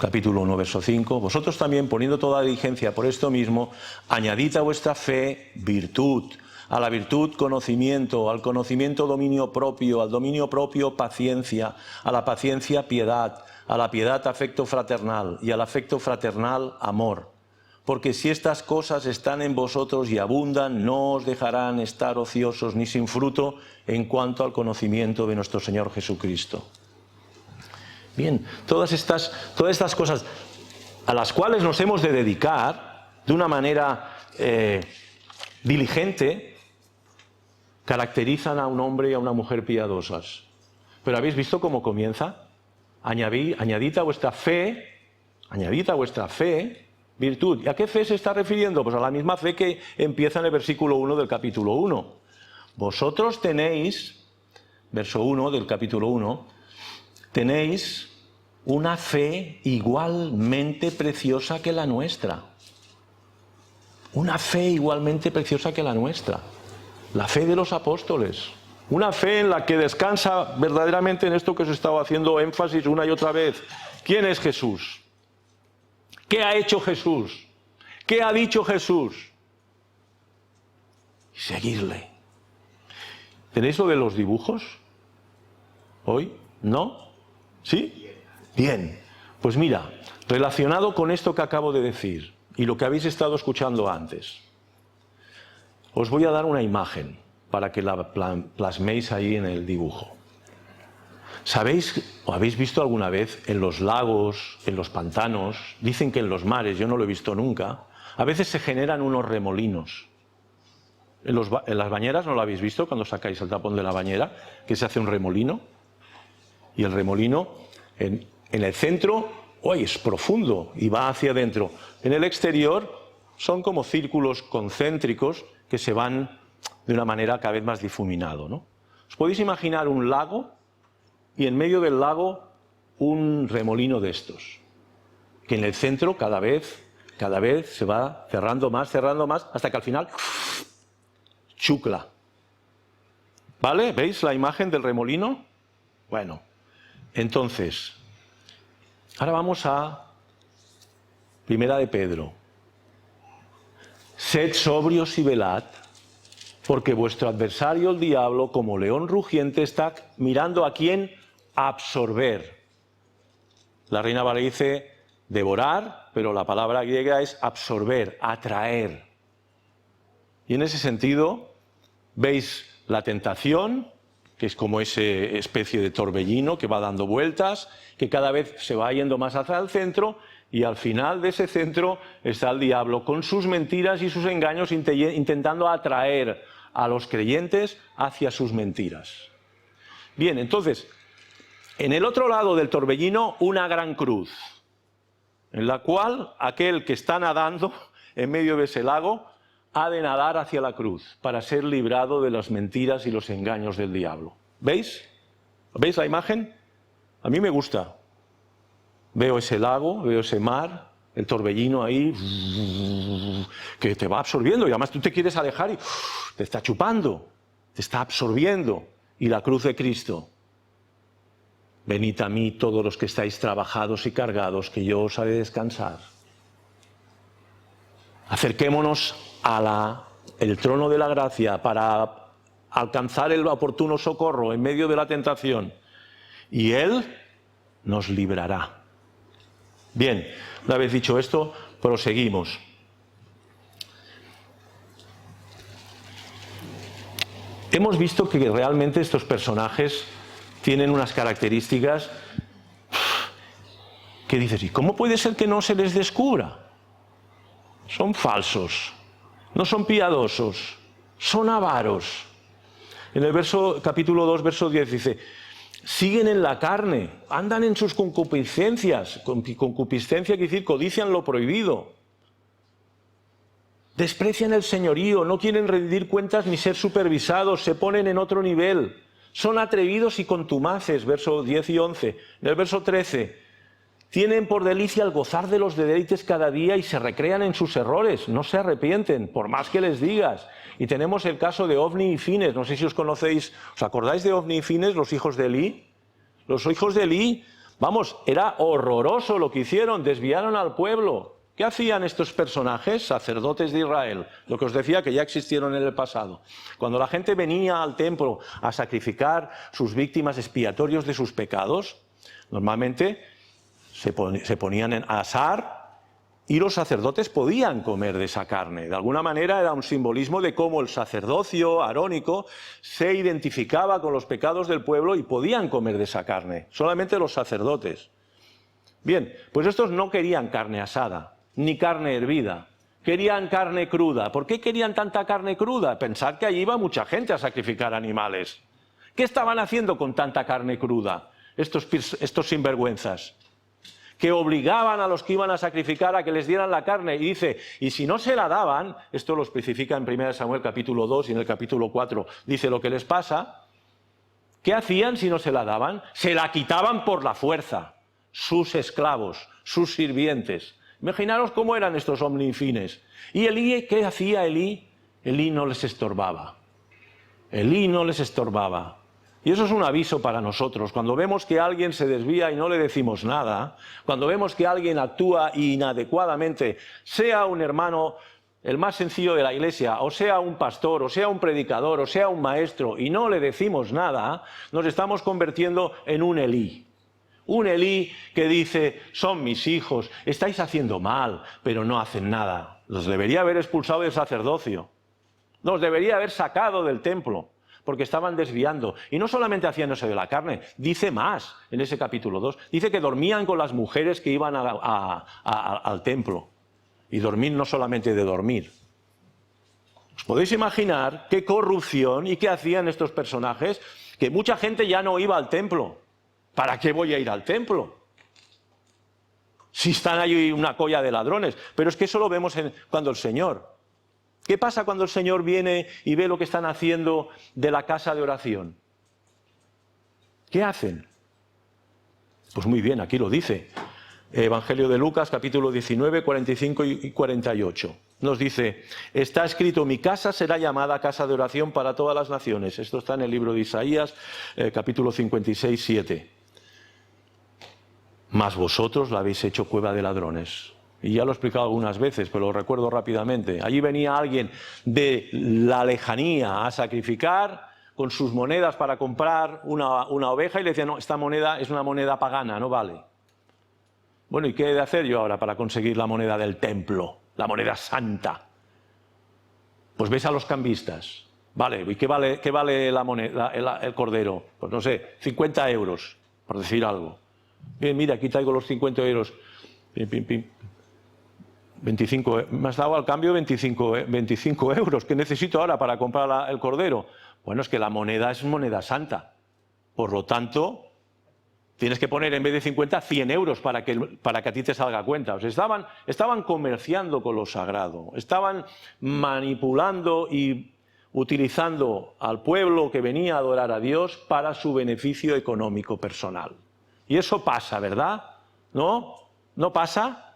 Speaker 1: capítulo 1, verso 5, vosotros también, poniendo toda diligencia por esto mismo, añadid a vuestra fe virtud, a la virtud conocimiento, al conocimiento dominio propio, al dominio propio paciencia, a la paciencia piedad, a la piedad afecto fraternal y al afecto fraternal amor. Porque si estas cosas están en vosotros y abundan, no os dejarán estar ociosos ni sin fruto en cuanto al conocimiento de nuestro Señor Jesucristo. Bien, todas estas cosas a las cuales nos hemos de dedicar de una manera diligente, caracterizan a un hombre y a una mujer piadosas. Pero ¿habéis visto cómo comienza? Añadid a vuestra fe virtud. ¿Y a qué fe se está refiriendo? Pues a la misma fe que empieza en el versículo 1 del capítulo 1. Vosotros tenéis, verso 1 del capítulo 1, tenéis una fe igualmente preciosa que la nuestra. Una fe igualmente preciosa que la nuestra. La fe de los apóstoles. Una fe en la que descansa verdaderamente en esto que os he estado haciendo énfasis una y otra vez. ¿Quién es Jesús? ¿Qué ha hecho Jesús? ¿Qué ha dicho Jesús? Y seguirle. ¿Tenéis lo de los dibujos? ¿Hoy? ¿No? ¿Sí? Bien. Pues mira, relacionado con esto que acabo de decir y lo que habéis estado escuchando antes, os voy a dar una imagen para que la plasméis ahí en el dibujo. ¿Sabéis o habéis visto alguna vez en los lagos, en los pantanos, dicen que en los mares, yo no lo he visto nunca, a veces se generan unos remolinos? En las bañeras, ¿no lo habéis visto cuando sacáis el tapón de la bañera? Que se hace un remolino. Y el remolino en el centro, es profundo y va hacia adentro. En el exterior son como círculos concéntricos que se van de una manera cada vez más difuminado, ¿no? ¿Os podéis imaginar un lago? Y en medio del lago un remolino de estos, que en el centro cada vez se va cerrando más, hasta que al final chucla. ¿Vale? ¿Veis la imagen del remolino? Bueno, entonces, ahora vamos a Primera de Pedro. Sed sobrios y velad, porque vuestro adversario el diablo, como león rugiente, está mirando a quién absorber. La Reina Valera dice devorar, pero la palabra griega es absorber, atraer. Y en ese sentido, veis la tentación, que es como esa especie de torbellino que va dando vueltas, que cada vez se va yendo más hacia el centro, y al final de ese centro está el diablo con sus mentiras y sus engaños intentando atraer a los creyentes hacia sus mentiras. Bien, entonces, en el otro lado del torbellino, una gran cruz, en la cual aquel que está nadando en medio de ese lago ha de nadar hacia la cruz para ser librado de las mentiras y los engaños del diablo. ¿Veis? ¿Veis la imagen? A mí me gusta. veo ese lago, veo ese mar, el torbellino ahí, que te va absorbiendo y además tú te quieres alejar y te está chupando, te está absorbiendo. Y la cruz de Cristo. Venid a mí todos los que estáis trabajados y cargados, que yo os haré descansar. Acerquémonos el trono de la gracia para alcanzar el oportuno socorro en medio de la tentación. Y Él nos librará. Bien, una vez dicho esto, proseguimos. Hemos visto que realmente estos personajes tienen unas características que dices, ¿y cómo puede ser que no se les descubra? Son falsos, no son piadosos, son avaros. En el capítulo 2, verso 10 dice, siguen en la carne, andan en sus concupiscencias. Concupiscencia quiere decir codician lo prohibido. Desprecian el señorío, no quieren rendir cuentas ni ser supervisados, se ponen en otro nivel. Son atrevidos y contumaces, versos 10 y 11. En el verso 13, tienen por delicia el gozar de los deleites cada día y se recrean en sus errores, no se arrepienten, por más que les digas. Y tenemos el caso de Ofni y Fines, no sé si os conocéis, ¿os acordáis de Ofni y Fines, los hijos de Elí? Los hijos de Elí, vamos, era horroroso lo que hicieron, desviaron al pueblo. ¿Qué hacían estos personajes, sacerdotes de Israel? Lo que os decía que ya existieron en el pasado. Cuando la gente venía al templo a sacrificar sus víctimas expiatorios de sus pecados, normalmente se ponían a asar y los sacerdotes podían comer de esa carne. De alguna manera era un simbolismo de cómo el sacerdocio arónico se identificaba con los pecados del pueblo y podían comer de esa carne, solamente los sacerdotes. Bien, pues estos no querían carne asada, ni carne hervida, querían carne cruda. ¿Por qué querían tanta carne cruda? Pensad que allí iba mucha gente a sacrificar animales. ¿Qué estaban haciendo con tanta carne cruda estos sinvergüenzas? Que obligaban a los que iban a sacrificar a que les dieran la carne. Y dice, y si no se la daban, esto lo especifica en 1 Samuel capítulo 2 y en el capítulo 4, dice lo que les pasa. ¿Qué hacían si no se la daban? Se la quitaban por la fuerza, sus esclavos, sus sirvientes. Imaginaros cómo eran estos Ofni y Fines. ¿Y Elí qué hacía Elí? Elí no les estorbaba. Elí no les estorbaba. Y eso es un aviso para nosotros. Cuando vemos que alguien se desvía y no le decimos nada, cuando vemos que alguien actúa inadecuadamente, sea un hermano, el más sencillo de la iglesia, o sea un pastor, o sea un predicador, o sea un maestro, y no le decimos nada, nos estamos convirtiendo en un Elí. Un Elí que dice, son mis hijos, estáis haciendo mal, pero no hacen nada. Los debería haber expulsado del sacerdocio. Los debería haber sacado del templo, porque estaban desviando. Y no solamente hacían eso de la carne, dice más en ese capítulo 2. Dice que dormían con las mujeres que iban al templo. Y dormir no solamente de dormir. ¿Os podéis imaginar qué corrupción y qué hacían estos personajes? Que mucha gente ya no iba al templo. ¿Para qué voy a ir al templo? Si están ahí una colla de ladrones. Pero es que eso lo vemos cuando el Señor. ¿Qué pasa cuando el Señor viene y ve lo que están haciendo de la casa de oración? ¿Qué hacen? Pues muy bien, aquí lo dice. Evangelio de Lucas, capítulo 19, 45 y 48. Nos dice, está escrito, mi casa será llamada casa de oración para todas las naciones. Esto está en el libro de Isaías, capítulo 56, 7. Mas vosotros la habéis hecho cueva de ladrones. Y ya lo he explicado algunas veces, pero lo recuerdo rápidamente. Allí venía alguien de la lejanía a sacrificar con sus monedas para comprar una oveja y le decía, no, esta moneda es una moneda pagana, no vale. Bueno, ¿y qué he de hacer yo ahora para conseguir la moneda del templo, la moneda santa? Pues ves a los cambistas. Vale, ¿y qué vale la moneda, el cordero? Pues no sé, 50 euros, por decir algo. Bien, mira, aquí traigo los 50 euros. Pim, pim, pim. 25, me has dado al cambio 25 euros. ¿Qué necesito ahora para comprar el cordero? Bueno, es que la moneda es moneda santa. Por lo tanto, tienes que poner en vez de 50, 100 euros para que a ti te salga cuenta. O sea, estaban comerciando con lo sagrado. Estaban manipulando y utilizando al pueblo que venía a adorar a Dios para su beneficio económico personal. Y eso pasa, ¿verdad? ¿No? ¿No pasa?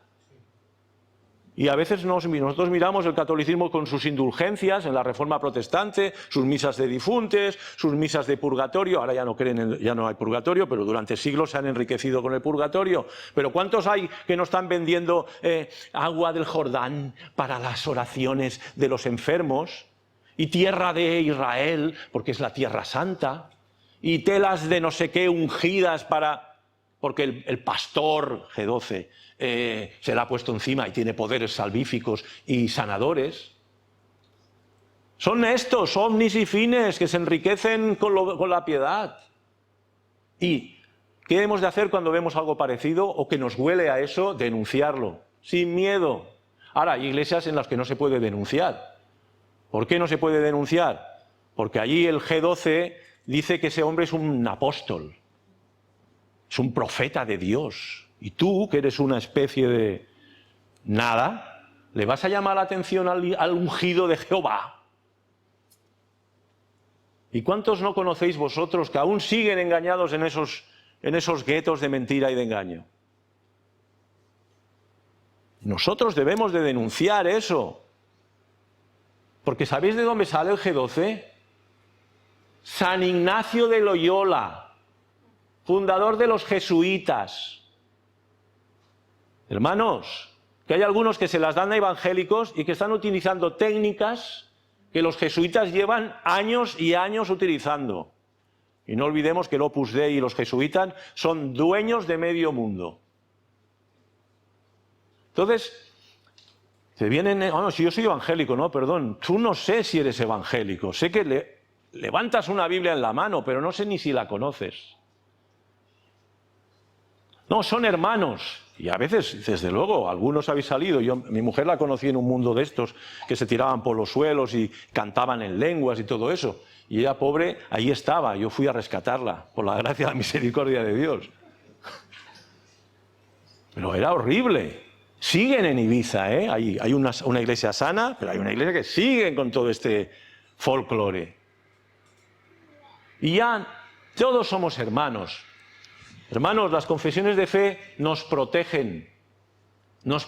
Speaker 1: Y a veces nosotros miramos el catolicismo con sus indulgencias en la Reforma Protestante, sus misas de difuntos, sus misas de purgatorio. Ahora ya no creen, ya no hay purgatorio, pero durante siglos se han enriquecido con el purgatorio. Pero ¿cuántos hay que no están vendiendo agua del Jordán para las oraciones de los enfermos? Y tierra de Israel, porque es la tierra santa. Y telas de no sé qué ungidas porque el pastor G12 se la ha puesto encima y tiene poderes salvíficos y sanadores. Son estos ovnis y fines que se enriquecen con la piedad. ¿Y qué hemos de hacer cuando vemos algo parecido o que nos huele a eso? Denunciarlo, sin miedo. Ahora, hay iglesias en las que no se puede denunciar. ¿Por qué no se puede denunciar? Porque allí el G12 dice que ese hombre es un apóstol, es un profeta de Dios. Y tú, que eres una especie de nada, ¿le vas a llamar la atención al ungido de Jehová? ¿Y cuántos no conocéis vosotros que aún siguen engañados en esos guetos de mentira y de engaño? Nosotros debemos de denunciar eso. Porque ¿sabéis de dónde sale el G12? San Ignacio de Loyola, fundador de los jesuitas. Hermanos, que hay algunos que se las dan a evangélicos y que están utilizando técnicas que los jesuitas llevan años y años utilizando. Y no olvidemos que el Opus Dei y los jesuitas son dueños de medio mundo. Entonces, te vienen, no, si yo soy evangélico, no, perdón, tú no sé si eres evangélico, sé que levantas una Biblia en la mano, pero no sé ni si la conoces. No, son hermanos. Y a veces, desde luego, algunos habéis salido. Mi mujer la conocí en un mundo de estos que se tiraban por los suelos y cantaban en lenguas y todo eso. Y ella, pobre, ahí estaba. Yo fui a rescatarla, por la gracia y la misericordia de Dios. Pero era horrible. Siguen en Ibiza, ¿eh? Hay una iglesia sana, pero hay una iglesia que siguen con todo este folclore. Y ya todos somos hermanos. Hermanos, las confesiones de fe nos protegen, nos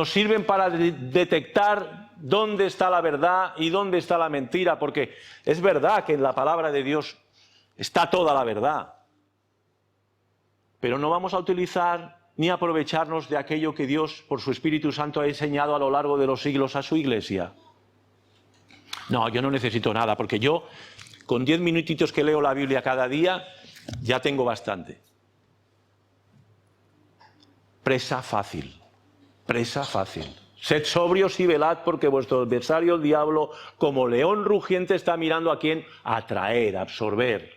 Speaker 1: sirven para detectar dónde está la verdad y dónde está la mentira, porque es verdad que en la palabra de Dios está toda la verdad, pero no vamos a utilizar ni aprovecharnos de aquello que Dios, por su Espíritu Santo, ha enseñado a lo largo de los siglos a su iglesia. No, yo no necesito nada, porque yo, con 10 minutitos que leo la Biblia cada día, ya tengo bastante. Presa fácil, presa fácil. Sed sobrios y velad, porque vuestro adversario, el diablo, como león rugiente, está mirando a quién atraer, absorber.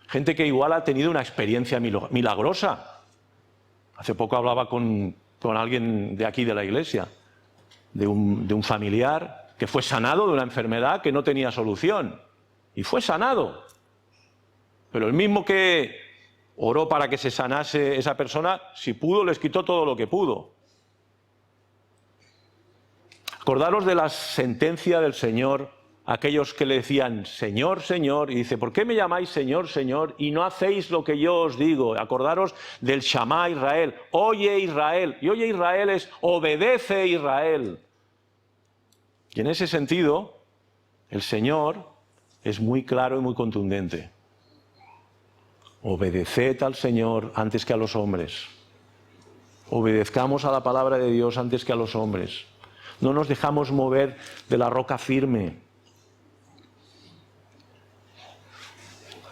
Speaker 1: Gente que igual ha tenido una experiencia milagrosa. Hace poco hablaba con alguien de aquí de la iglesia, de un familiar que fue sanado de una enfermedad que no tenía solución. Y fue sanado. Pero el mismo que oró para que se sanase esa persona, si pudo, les quitó todo lo que pudo. Acordaros de la sentencia del Señor a aquellos que le decían, Señor, Señor, y dice, ¿por qué me llamáis Señor, Señor, y no hacéis lo que yo os digo? Acordaros del Shamá Israel, oye Israel, y oye Israel es obedece Israel. Y en ese sentido, el Señor es muy claro y muy contundente. Obedeced al Señor antes que a los hombres. Obedezcamos a la palabra de Dios antes que a los hombres. No nos dejamos mover de la roca firme.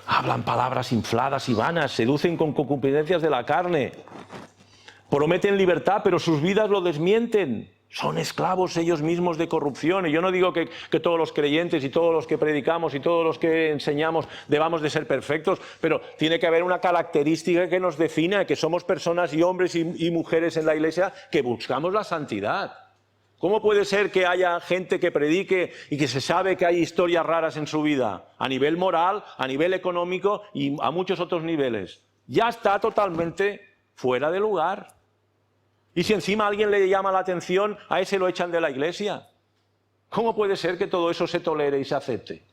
Speaker 1: Hablan palabras infladas y vanas, seducen con concupiscencias de la carne. Prometen libertad, pero sus vidas lo desmienten. Son esclavos ellos mismos de corrupción. Y yo no digo que todos los creyentes y todos los que predicamos y todos los que enseñamos debamos de ser perfectos, pero tiene que haber una característica que nos defina, que somos personas y hombres y mujeres en la iglesia que buscamos la santidad. ¿Cómo puede ser que haya gente que predique y que se sabe que hay historias raras en su vida? A nivel moral, a nivel económico y a muchos otros niveles. Ya está totalmente fuera de lugar. Y si encima a alguien le llama la atención, a ese lo echan de la iglesia. ¿Cómo puede ser que todo eso se tolere y se acepte?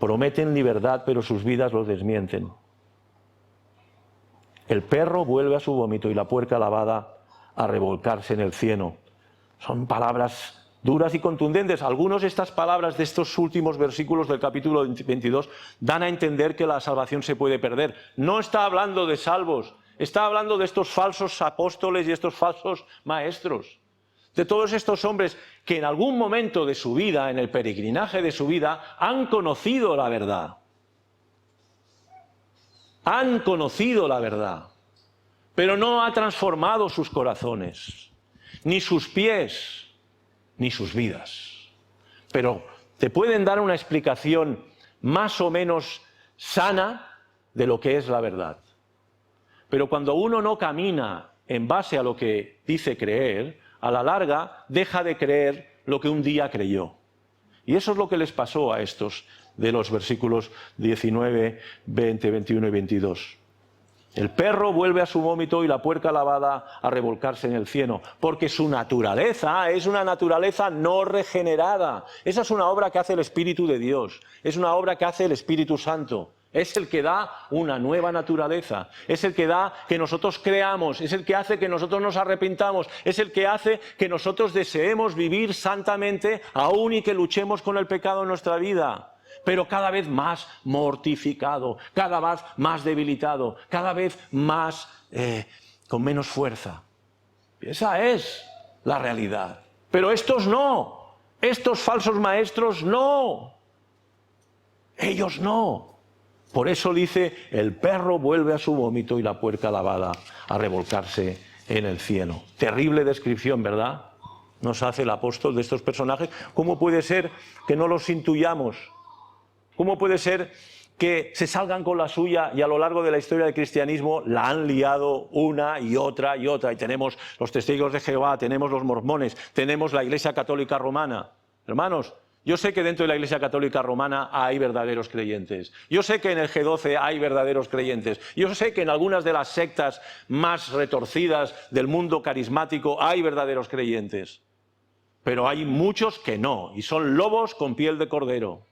Speaker 1: Prometen libertad, pero sus vidas los desmienten. El perro vuelve a su vómito y la puerca lavada a revolcarse en el cieno. Son palabras duras y contundentes. Algunas de estas palabras de estos últimos versículos del capítulo 22 dan a entender que la salvación se puede perder. No está hablando de salvos, está hablando de estos falsos apóstoles y estos falsos maestros. De todos estos hombres que en algún momento de su vida, en el peregrinaje de su vida, han conocido la verdad. Han conocido la verdad, pero no ha transformado sus corazones, ni sus pies, ni sus vidas. Pero te pueden dar una explicación más o menos sana de lo que es la verdad. Pero cuando uno no camina en base a lo que dice creer, a la larga deja de creer lo que un día creyó. Y eso es lo que les pasó a estos de los versículos 19, 20, 21 y 22. El perro vuelve a su vómito y la puerca lavada a revolcarse en el cieno, porque su naturaleza es una naturaleza no regenerada. Esa es una obra que hace el Espíritu de Dios, es una obra que hace el Espíritu Santo. Es el que da una nueva naturaleza, es el que da que nosotros creamos, es el que hace que nosotros nos arrepintamos, es el que hace que nosotros deseemos vivir santamente, aún y que luchemos con el pecado en nuestra vida. Pero cada vez más mortificado, cada vez más debilitado, cada vez más con menos fuerza. Esa es la realidad. Pero estos no, estos falsos maestros no, ellos no. Por eso dice, el perro vuelve a su vómito y la puerca lavada a revolcarse en el cieno. Terrible descripción, ¿verdad? Nos hace el apóstol de estos personajes. ¿Cómo puede ser que no los intuyamos? ¿Cómo puede ser que se salgan con la suya y a lo largo de la historia del cristianismo la han liado una y otra y otra? Y tenemos los testigos de Jehová, tenemos los mormones, tenemos la Iglesia Católica Romana. Hermanos, yo sé que dentro de la Iglesia Católica Romana hay verdaderos creyentes. Yo sé que en el G12 hay verdaderos creyentes. Yo sé que en algunas de las sectas más retorcidas del mundo carismático hay verdaderos creyentes. Pero hay muchos que no, y son lobos con piel de cordero.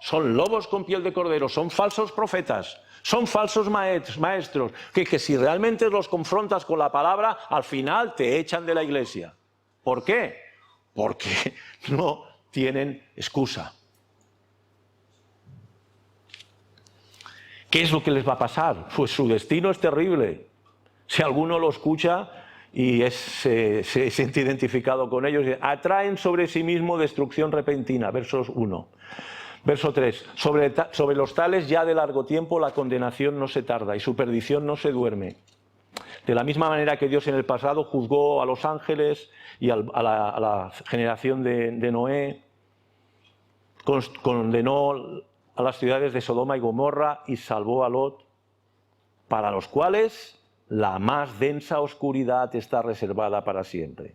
Speaker 1: Son lobos con piel de cordero, son falsos profetas, son falsos maestros, que si realmente los confrontas con la palabra, al final te echan de la iglesia. ¿Por qué? Porque no tienen excusa. ¿Qué es lo que les va a pasar? Pues su destino es terrible. Si alguno lo escucha y se siente identificado con ellos, atraen sobre sí mismo destrucción repentina, versos 1. Verso 3, sobre los tales ya de largo tiempo la condenación no se tarda y su perdición no se duerme. De la misma manera que Dios en el pasado juzgó a los ángeles y a la generación de Noé, condenó a las ciudades de Sodoma y Gomorra y salvó a Lot, para los cuales la más densa oscuridad está reservada para siempre.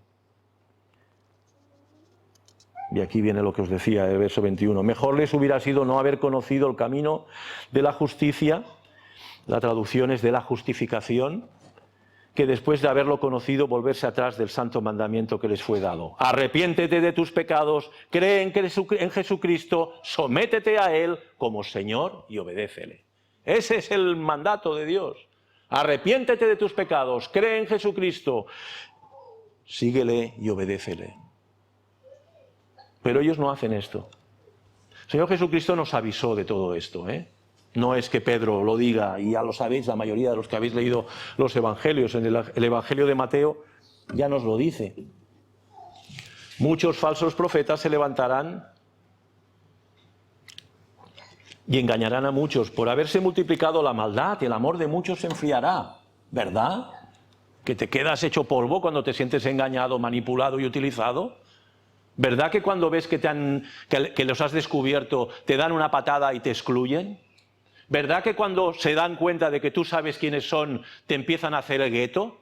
Speaker 1: Y aquí viene lo que os decía, el verso 21. Mejor les hubiera sido no haber conocido el camino de la justicia, la traducción es de la justificación, que después de haberlo conocido volverse atrás del santo mandamiento que les fue dado. Arrepiéntete de tus pecados, cree en Jesucristo, sométete a Él como Señor y obedécele. Ese es el mandato de Dios. Arrepiéntete de tus pecados, cree en Jesucristo, síguele y obedécele. Pero ellos no hacen esto. El Señor Jesucristo nos avisó de todo esto, ¿eh? No es que Pedro lo diga, y ya lo sabéis, la mayoría de los que habéis leído los evangelios, en el Evangelio de Mateo ya nos lo dice. Muchos falsos profetas se levantarán y engañarán a muchos. Por haberse multiplicado la maldad, el amor de muchos se enfriará, ¿verdad? Que te quedas hecho polvo cuando te sientes engañado, manipulado y utilizado. ¿Verdad que cuando ves que los has descubierto te dan una patada y te excluyen? ¿Verdad que cuando se dan cuenta de que tú sabes quiénes son te empiezan a hacer el gueto?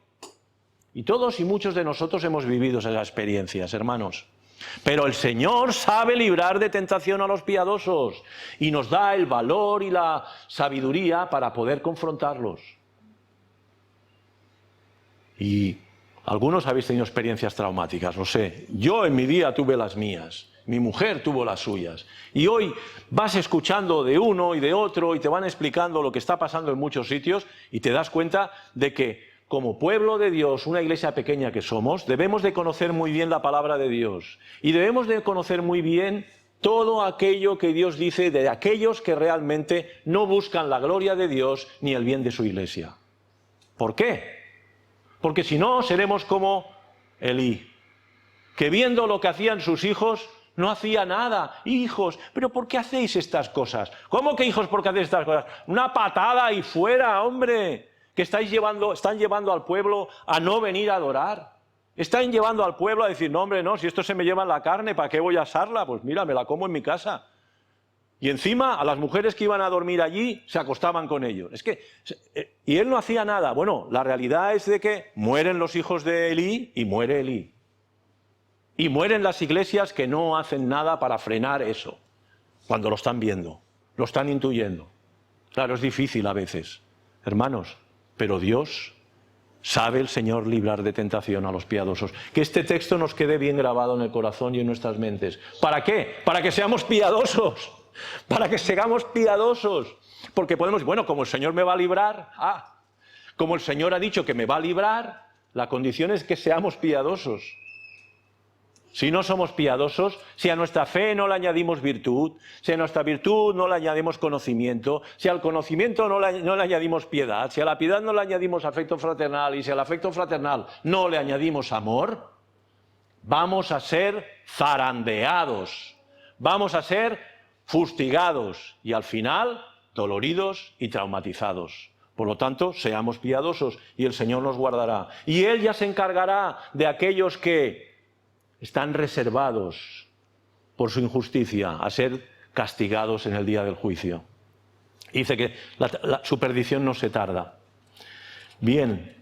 Speaker 1: Y todos y muchos de nosotros hemos vivido esas experiencias, hermanos. Pero el Señor sabe librar de tentación a los piadosos y nos da el valor y la sabiduría para poder confrontarlos. Y algunos habéis tenido experiencias traumáticas, lo sé. Yo en mi día tuve las mías. mi mujer tuvo las suyas. Y hoy vas escuchando de uno y de otro y te van explicando lo que está pasando en muchos sitios y te das cuenta de que como pueblo de Dios, una iglesia pequeña que somos, debemos de conocer muy bien la palabra de Dios y debemos de conocer muy bien todo aquello que Dios dice de aquellos que realmente no buscan la gloria de Dios ni el bien de su iglesia. ¿Por qué? Porque si no, seremos como Elí, que viendo lo que hacían sus hijos, no hacía nada. Hijos, ¿pero por qué hacéis estas cosas? ¿Cómo que hijos, por qué hacéis estas cosas? Una patada y fuera, hombre, que están llevando al pueblo a no venir a adorar. Están llevando al pueblo a decir, no, hombre, no, si esto se me lleva en la carne, ¿para qué voy a asarla? Pues mira, me la como en mi casa. Y encima a las mujeres que iban a dormir allí se acostaban con ellos. Y él no hacía nada. Bueno, la realidad es de que mueren los hijos de Elí y muere Elí. Y mueren las iglesias que no hacen nada para frenar eso, cuando lo están viendo, lo están intuyendo. Claro, es difícil a veces, hermanos, pero Dios sabe el Señor librar de tentación a los piadosos. Que este texto nos quede bien grabado en el corazón y en nuestras mentes. ¿Para qué? Para que seamos piadosos. Para que seamos piadosos. Porque podemos, bueno, como el Señor me va a librar, como el Señor ha dicho que me va a librar, la condición es que seamos piadosos. Si no somos piadosos, si a nuestra fe no le añadimos virtud, si a nuestra virtud no le añadimos conocimiento, si al conocimiento no le añadimos piedad, si a la piedad no le añadimos afecto fraternal y si al afecto fraternal no le añadimos amor, vamos a ser zarandeados, vamos a ser fustigados y al final doloridos y traumatizados. Por lo tanto, seamos piadosos y el Señor nos guardará. Y Él ya se encargará de aquellos que están reservados por su injusticia a ser castigados en el día del juicio. Dice que su perdición no se tarda. Bien,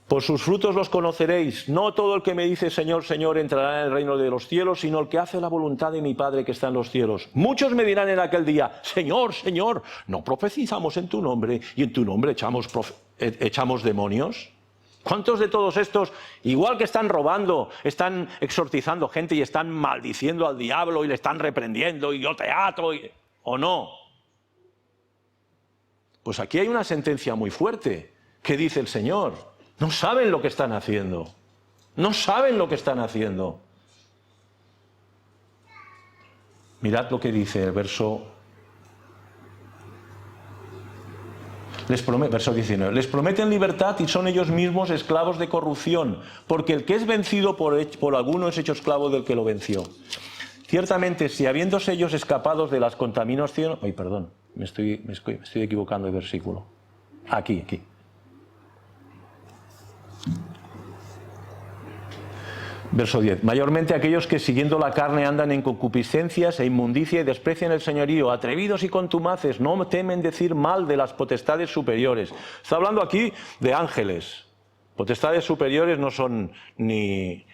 Speaker 1: por sus frutos los conoceréis. No todo el que me dice Señor, Señor entrará en el reino de los cielos, sino el que hace la voluntad de mi Padre que está en los cielos. Muchos me dirán en aquel día, Señor, Señor, ¿no profetizamos en tu nombre y en tu nombre echamos demonios? ¿Cuántos de todos estos, igual que están robando, están exorcizando gente y están maldiciendo al diablo y le están reprendiendo y yo te ato, o no? Pues aquí hay una sentencia muy fuerte que dice el Señor. No saben lo que están haciendo. No saben lo que están haciendo. Mirad lo que dice el verso 19. Les prometen libertad y son ellos mismos esclavos de corrupción, porque el que es vencido por alguno es hecho esclavo del que lo venció. Ciertamente, si habiéndose ellos escapados de las contaminaciones... Ay, perdón, me estoy equivocando de versículo. Aquí. Verso 10. Mayormente aquellos que siguiendo la carne andan en concupiscencias e inmundicia y desprecian el señorío, atrevidos y contumaces, no temen decir mal de las potestades superiores. Está hablando aquí de ángeles. Potestades superiores no son ni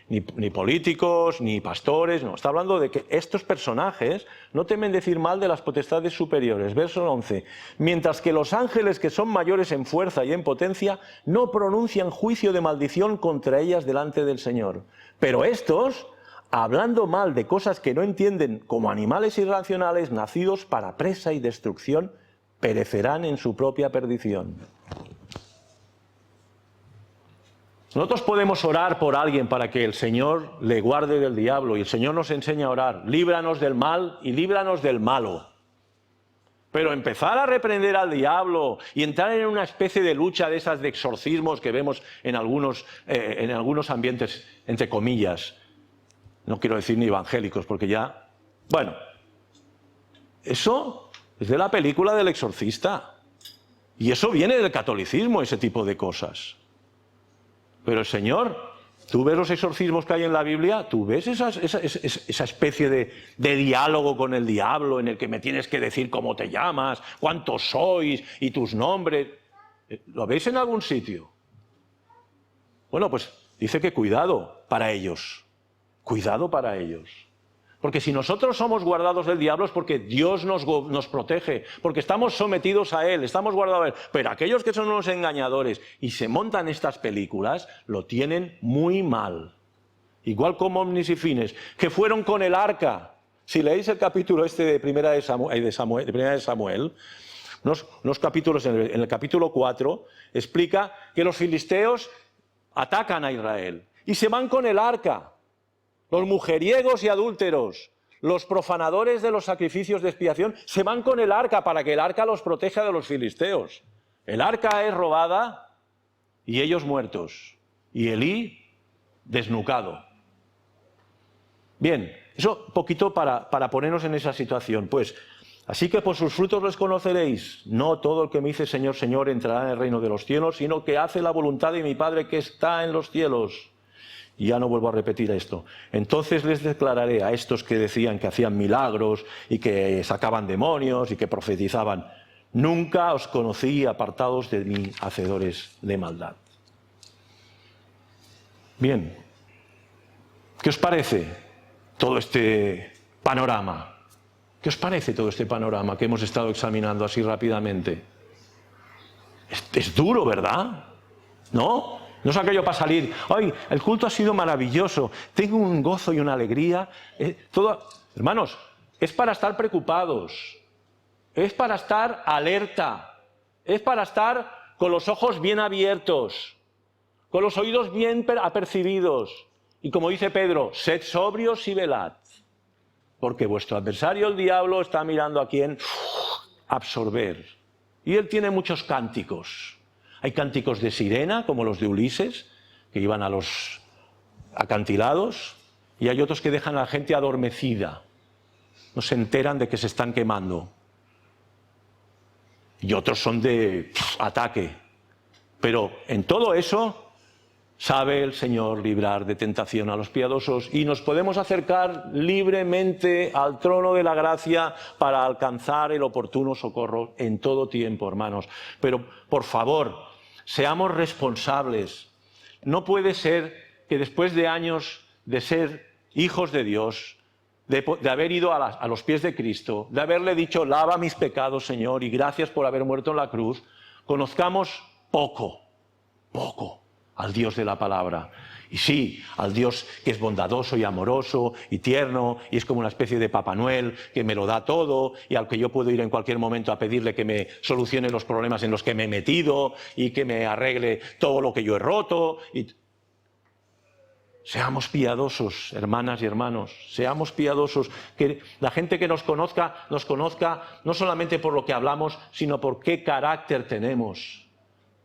Speaker 1: políticos, ni pastores, no. Está hablando de que estos personajes no temen decir mal de las potestades superiores. Verso 11. Mientras que los ángeles que son mayores en fuerza y en potencia no pronuncian juicio de maldición contra ellas delante del Señor. Pero estos, hablando mal de cosas que no entienden como animales irracionales nacidos para presa y destrucción, perecerán en su propia perdición. Nosotros podemos orar por alguien para que el Señor le guarde del diablo y el Señor nos enseña a orar. Líbranos del mal y líbranos del malo. Pero empezar a reprender al diablo y entrar en una especie de lucha de esas de exorcismos que vemos en algunos ambientes, entre comillas, no quiero decir ni evangélicos porque ya... Bueno, eso es de la película del exorcista. Y eso viene del catolicismo, ese tipo de cosas. Pero el Señor, tú ves los exorcismos que hay en la Biblia, tú ves esa especie de diálogo con el diablo en el que me tienes que decir cómo te llamas, cuántos sois y tus nombres. ¿Lo veis en algún sitio? Bueno, pues dice que cuidado para ellos. Cuidado para ellos. Porque si nosotros somos guardados del diablo es porque Dios nos protege, porque estamos sometidos a Él, estamos guardados a Él. Pero aquellos que son unos engañadores y se montan estas películas, lo tienen muy mal. Igual como Omnis y Fines, que fueron con el arca Si leéis el capítulo este de Primera de Samuel, unos capítulos, en el capítulo 4, explica que los filisteos atacan a Israel y se van con el arca. Los mujeriegos y adúlteros, los profanadores de los sacrificios de expiación, se van con el arca para que el arca los proteja de los filisteos. El arca es robada y ellos muertos. Y Elí desnucado. Bien, eso un poquito para ponernos en esa situación. Pues, así que por sus frutos los conoceréis. No todo el que me dice Señor, Señor entrará en el reino de los cielos, sino que hace la voluntad de mi Padre que está en los cielos. Y ya no vuelvo a repetir esto. Entonces les declararé a estos que decían que hacían milagros y que sacaban demonios y que profetizaban: nunca os conocí, apartados de mí, hacedores de maldad. Bien, ¿qué os parece todo este panorama? ¿Qué os parece todo este panorama que hemos estado examinando así rápidamente? Es duro, ¿verdad? ¿No? No es aquello para salir, ¡ay, el culto ha sido maravilloso! Tengo un gozo y una alegría. Hermanos, es para estar preocupados, es para estar alerta, es para estar con los ojos bien abiertos, con los oídos bien apercibidos. Y como dice Pedro, sed sobrios y velad, porque vuestro adversario, el diablo, está mirando a quién absorber. Y él tiene muchos cánticos. Hay cánticos de sirena, como los de Ulises, que iban a los acantilados, y hay otros que dejan a la gente adormecida. No se enteran de que se están quemando. Y otros son de ataque. Pero en todo eso sabe el Señor librar de tentación a los piadosos y nos podemos acercar libremente al trono de la gracia para alcanzar el oportuno socorro en todo tiempo, hermanos. Pero, por favor, seamos responsables. No puede ser que después de años de ser hijos de Dios, de haber ido a los pies de Cristo, de haberle dicho, lava mis pecados, Señor, y gracias por haber muerto en la cruz, conozcamos poco al Dios de la palabra. Y sí, al Dios que es bondadoso y amoroso y tierno, y es como una especie de Papá Noel que me lo da todo, y al que yo puedo ir en cualquier momento a pedirle que me solucione los problemas en los que me he metido y que me arregle todo lo que yo he roto. Seamos piadosos, hermanas y hermanos, seamos piadosos, que la gente que nos conozca no solamente por lo que hablamos, sino por qué carácter tenemos,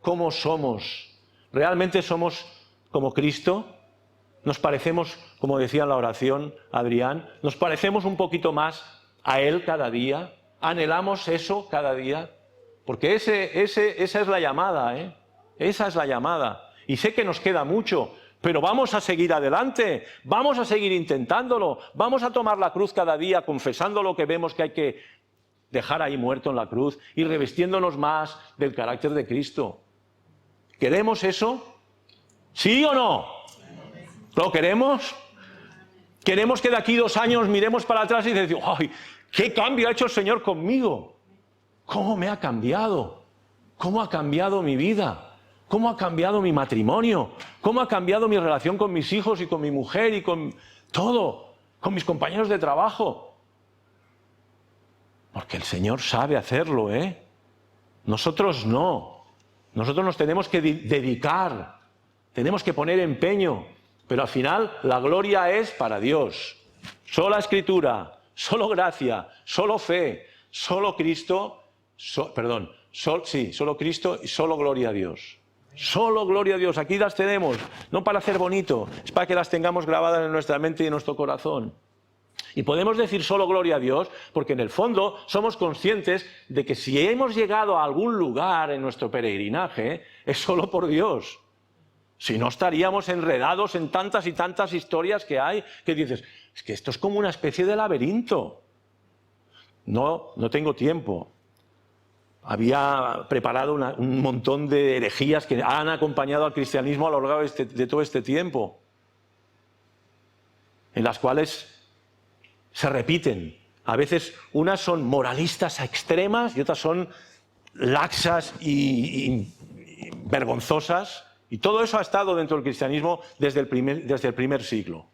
Speaker 1: cómo somos. ¿Realmente somos como Cristo? ¿Nos parecemos, como decía en la oración Adrián, nos parecemos un poquito más a Él cada día? ¿Anhelamos eso cada día? Porque esa es la llamada, ¿eh? Esa es la llamada. Y sé que nos queda mucho, pero vamos a seguir adelante, vamos a seguir intentándolo, vamos a tomar la cruz cada día, confesando lo que vemos que hay que dejar ahí muerto en la cruz y revestiéndonos más del carácter de Cristo. ¿Queremos eso? ¿Sí o no? ¿Lo queremos? ¿Queremos que de aquí 2 años miremos para atrás y decimos, ¡ay, qué cambio ha hecho el Señor conmigo! ¿Cómo me ha cambiado? ¿Cómo ha cambiado mi vida? ¿Cómo ha cambiado mi matrimonio? ¿Cómo ha cambiado mi relación con mis hijos y con mi mujer y con todo? Con mis compañeros de trabajo. Porque el Señor sabe hacerlo, ¿eh? Nosotros no. Nosotros nos tenemos que dedicar, tenemos que poner empeño, pero al final la gloria es para Dios. Sola Escritura, solo gracia, solo fe, solo Cristo, solo Cristo y solo gloria a Dios. Solo gloria a Dios, aquí las tenemos, no para hacer bonito, es para que las tengamos grabadas en nuestra mente y en nuestro corazón. Y podemos decir solo gloria a Dios porque en el fondo somos conscientes de que si hemos llegado a algún lugar en nuestro peregrinaje es solo por Dios. Si no estaríamos enredados en tantas y tantas historias que hay, que dices, es que esto es como una especie de laberinto. No tengo tiempo. Había preparado un montón de herejías que han acompañado al cristianismo a lo largo de todo este tiempo, en las cuales se repiten. A veces unas son moralistas extremas y otras son laxas y vergonzosas. Y todo eso ha estado dentro del cristianismo desde el primer siglo.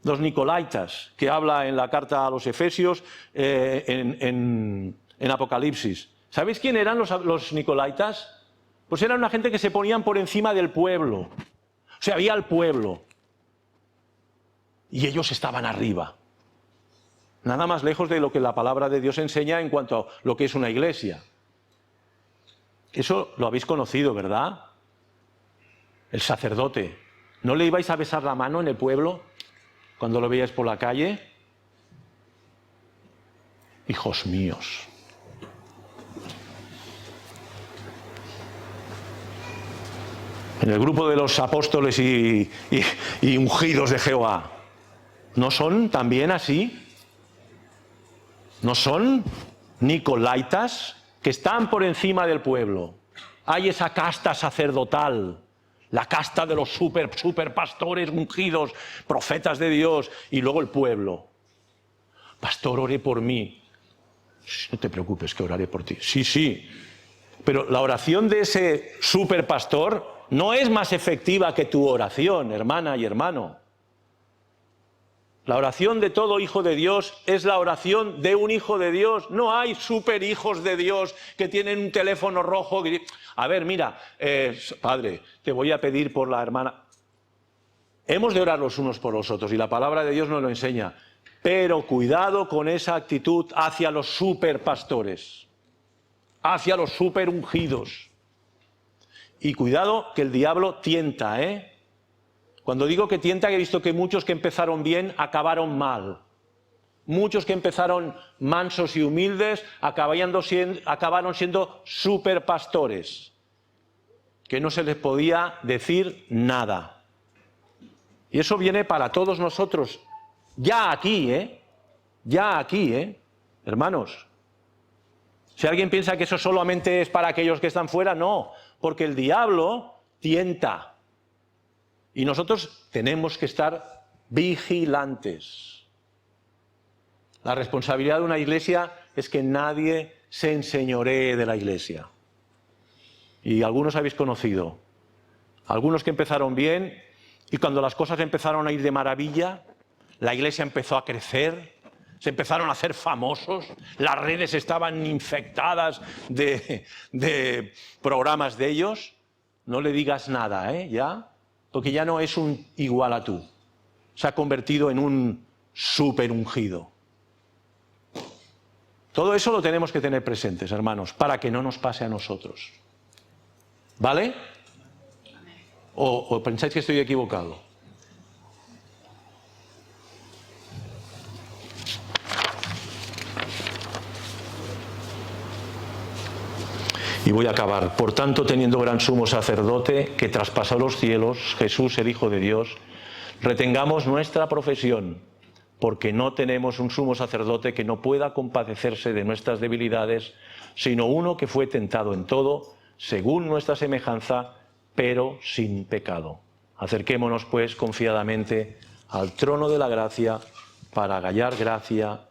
Speaker 1: los nicolaitas, que habla en la carta a los Efesios, en Apocalipsis. ¿Sabéis quién eran los nicolaitas? Pues eran una gente que se ponían por encima del pueblo. O sea, había el pueblo. Y ellos estaban arriba. Nada más lejos de lo que la palabra de Dios enseña en cuanto a lo que es una iglesia. Eso lo habéis conocido, ¿verdad? El sacerdote. ¿No le ibais a besar la mano en el pueblo cuando lo veíais por la calle? Hijos míos. En el grupo de los apóstoles y ungidos de Jehová, ¿no son también así? ¿No son nicolaitas que están por encima del pueblo? Hay esa casta sacerdotal, la casta de los super pastores ungidos, profetas de Dios, y luego el pueblo. Pastor, ore por mí. No te preocupes, que oraré por ti. Sí, sí. Pero la oración de ese super pastor no es más efectiva que tu oración, hermana y hermano. La oración de todo hijo de Dios es la oración de un hijo de Dios. No hay super hijos de Dios que tienen un teléfono rojo. A ver, mira, padre, te voy a pedir por la hermana. Hemos de orar los unos por los otros y la palabra de Dios nos lo enseña. Pero cuidado con esa actitud hacia los super pastores, hacia los super ungidos. Y cuidado que el diablo tienta, ¿eh? Cuando digo que tienta, he visto que muchos que empezaron bien acabaron mal. Muchos que empezaron mansos y humildes acabaron siendo superpastores, que no se les podía decir nada. Y eso viene para todos nosotros, ya aquí, hermanos. Si alguien piensa que eso solamente es para aquellos que están fuera, no, porque el diablo tienta. Y nosotros tenemos que estar vigilantes. La responsabilidad de una iglesia es que nadie se enseñoree de la iglesia. Y algunos habéis conocido, algunos que empezaron bien y cuando las cosas empezaron a ir de maravilla, la iglesia empezó a crecer, se empezaron a hacer famosos, las redes estaban infectadas de programas de ellos. No le digas nada, ya. Porque ya no es un igual a tú. Se ha convertido en un súper ungido. Todo eso lo tenemos que tener presentes, hermanos, para que no nos pase a nosotros. ¿Vale? ¿O pensáis que estoy equivocado? Y voy a acabar. Por tanto, teniendo gran sumo sacerdote que traspasó los cielos, Jesús el Hijo de Dios, retengamos nuestra profesión, porque no tenemos un sumo sacerdote que no pueda compadecerse de nuestras debilidades, sino uno que fue tentado en todo, según nuestra semejanza, pero sin pecado. Acerquémonos, pues, confiadamente al trono de la gracia para hallar gracia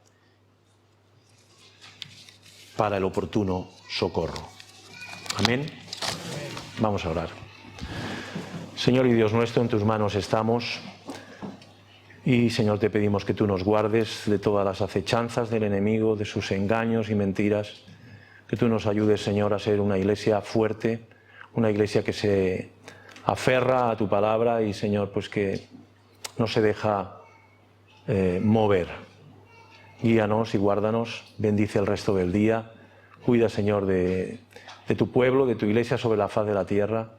Speaker 1: para el oportuno socorro. Amén. Vamos a orar. Señor y Dios nuestro, en tus manos estamos. Y, Señor, te pedimos que tú nos guardes de todas las acechanzas del enemigo, de sus engaños y mentiras. Que tú nos ayudes, Señor, a ser una iglesia fuerte, una iglesia que se aferra a tu palabra y, Señor, pues que no se deja mover. Guíanos y guárdanos, bendice el resto del día. Cuida, Señor, de tu pueblo, de tu iglesia sobre la faz de la tierra.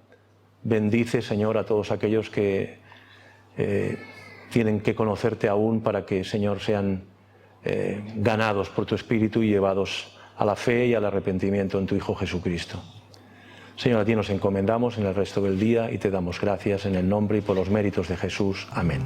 Speaker 1: Bendice, Señor, a todos aquellos que tienen que conocerte aún para que, Señor, sean ganados por tu Espíritu y llevados a la fe y al arrepentimiento en tu Hijo Jesucristo. Señor, a ti nos encomendamos en el resto del día y te damos gracias en el nombre y por los méritos de Jesús. Amén.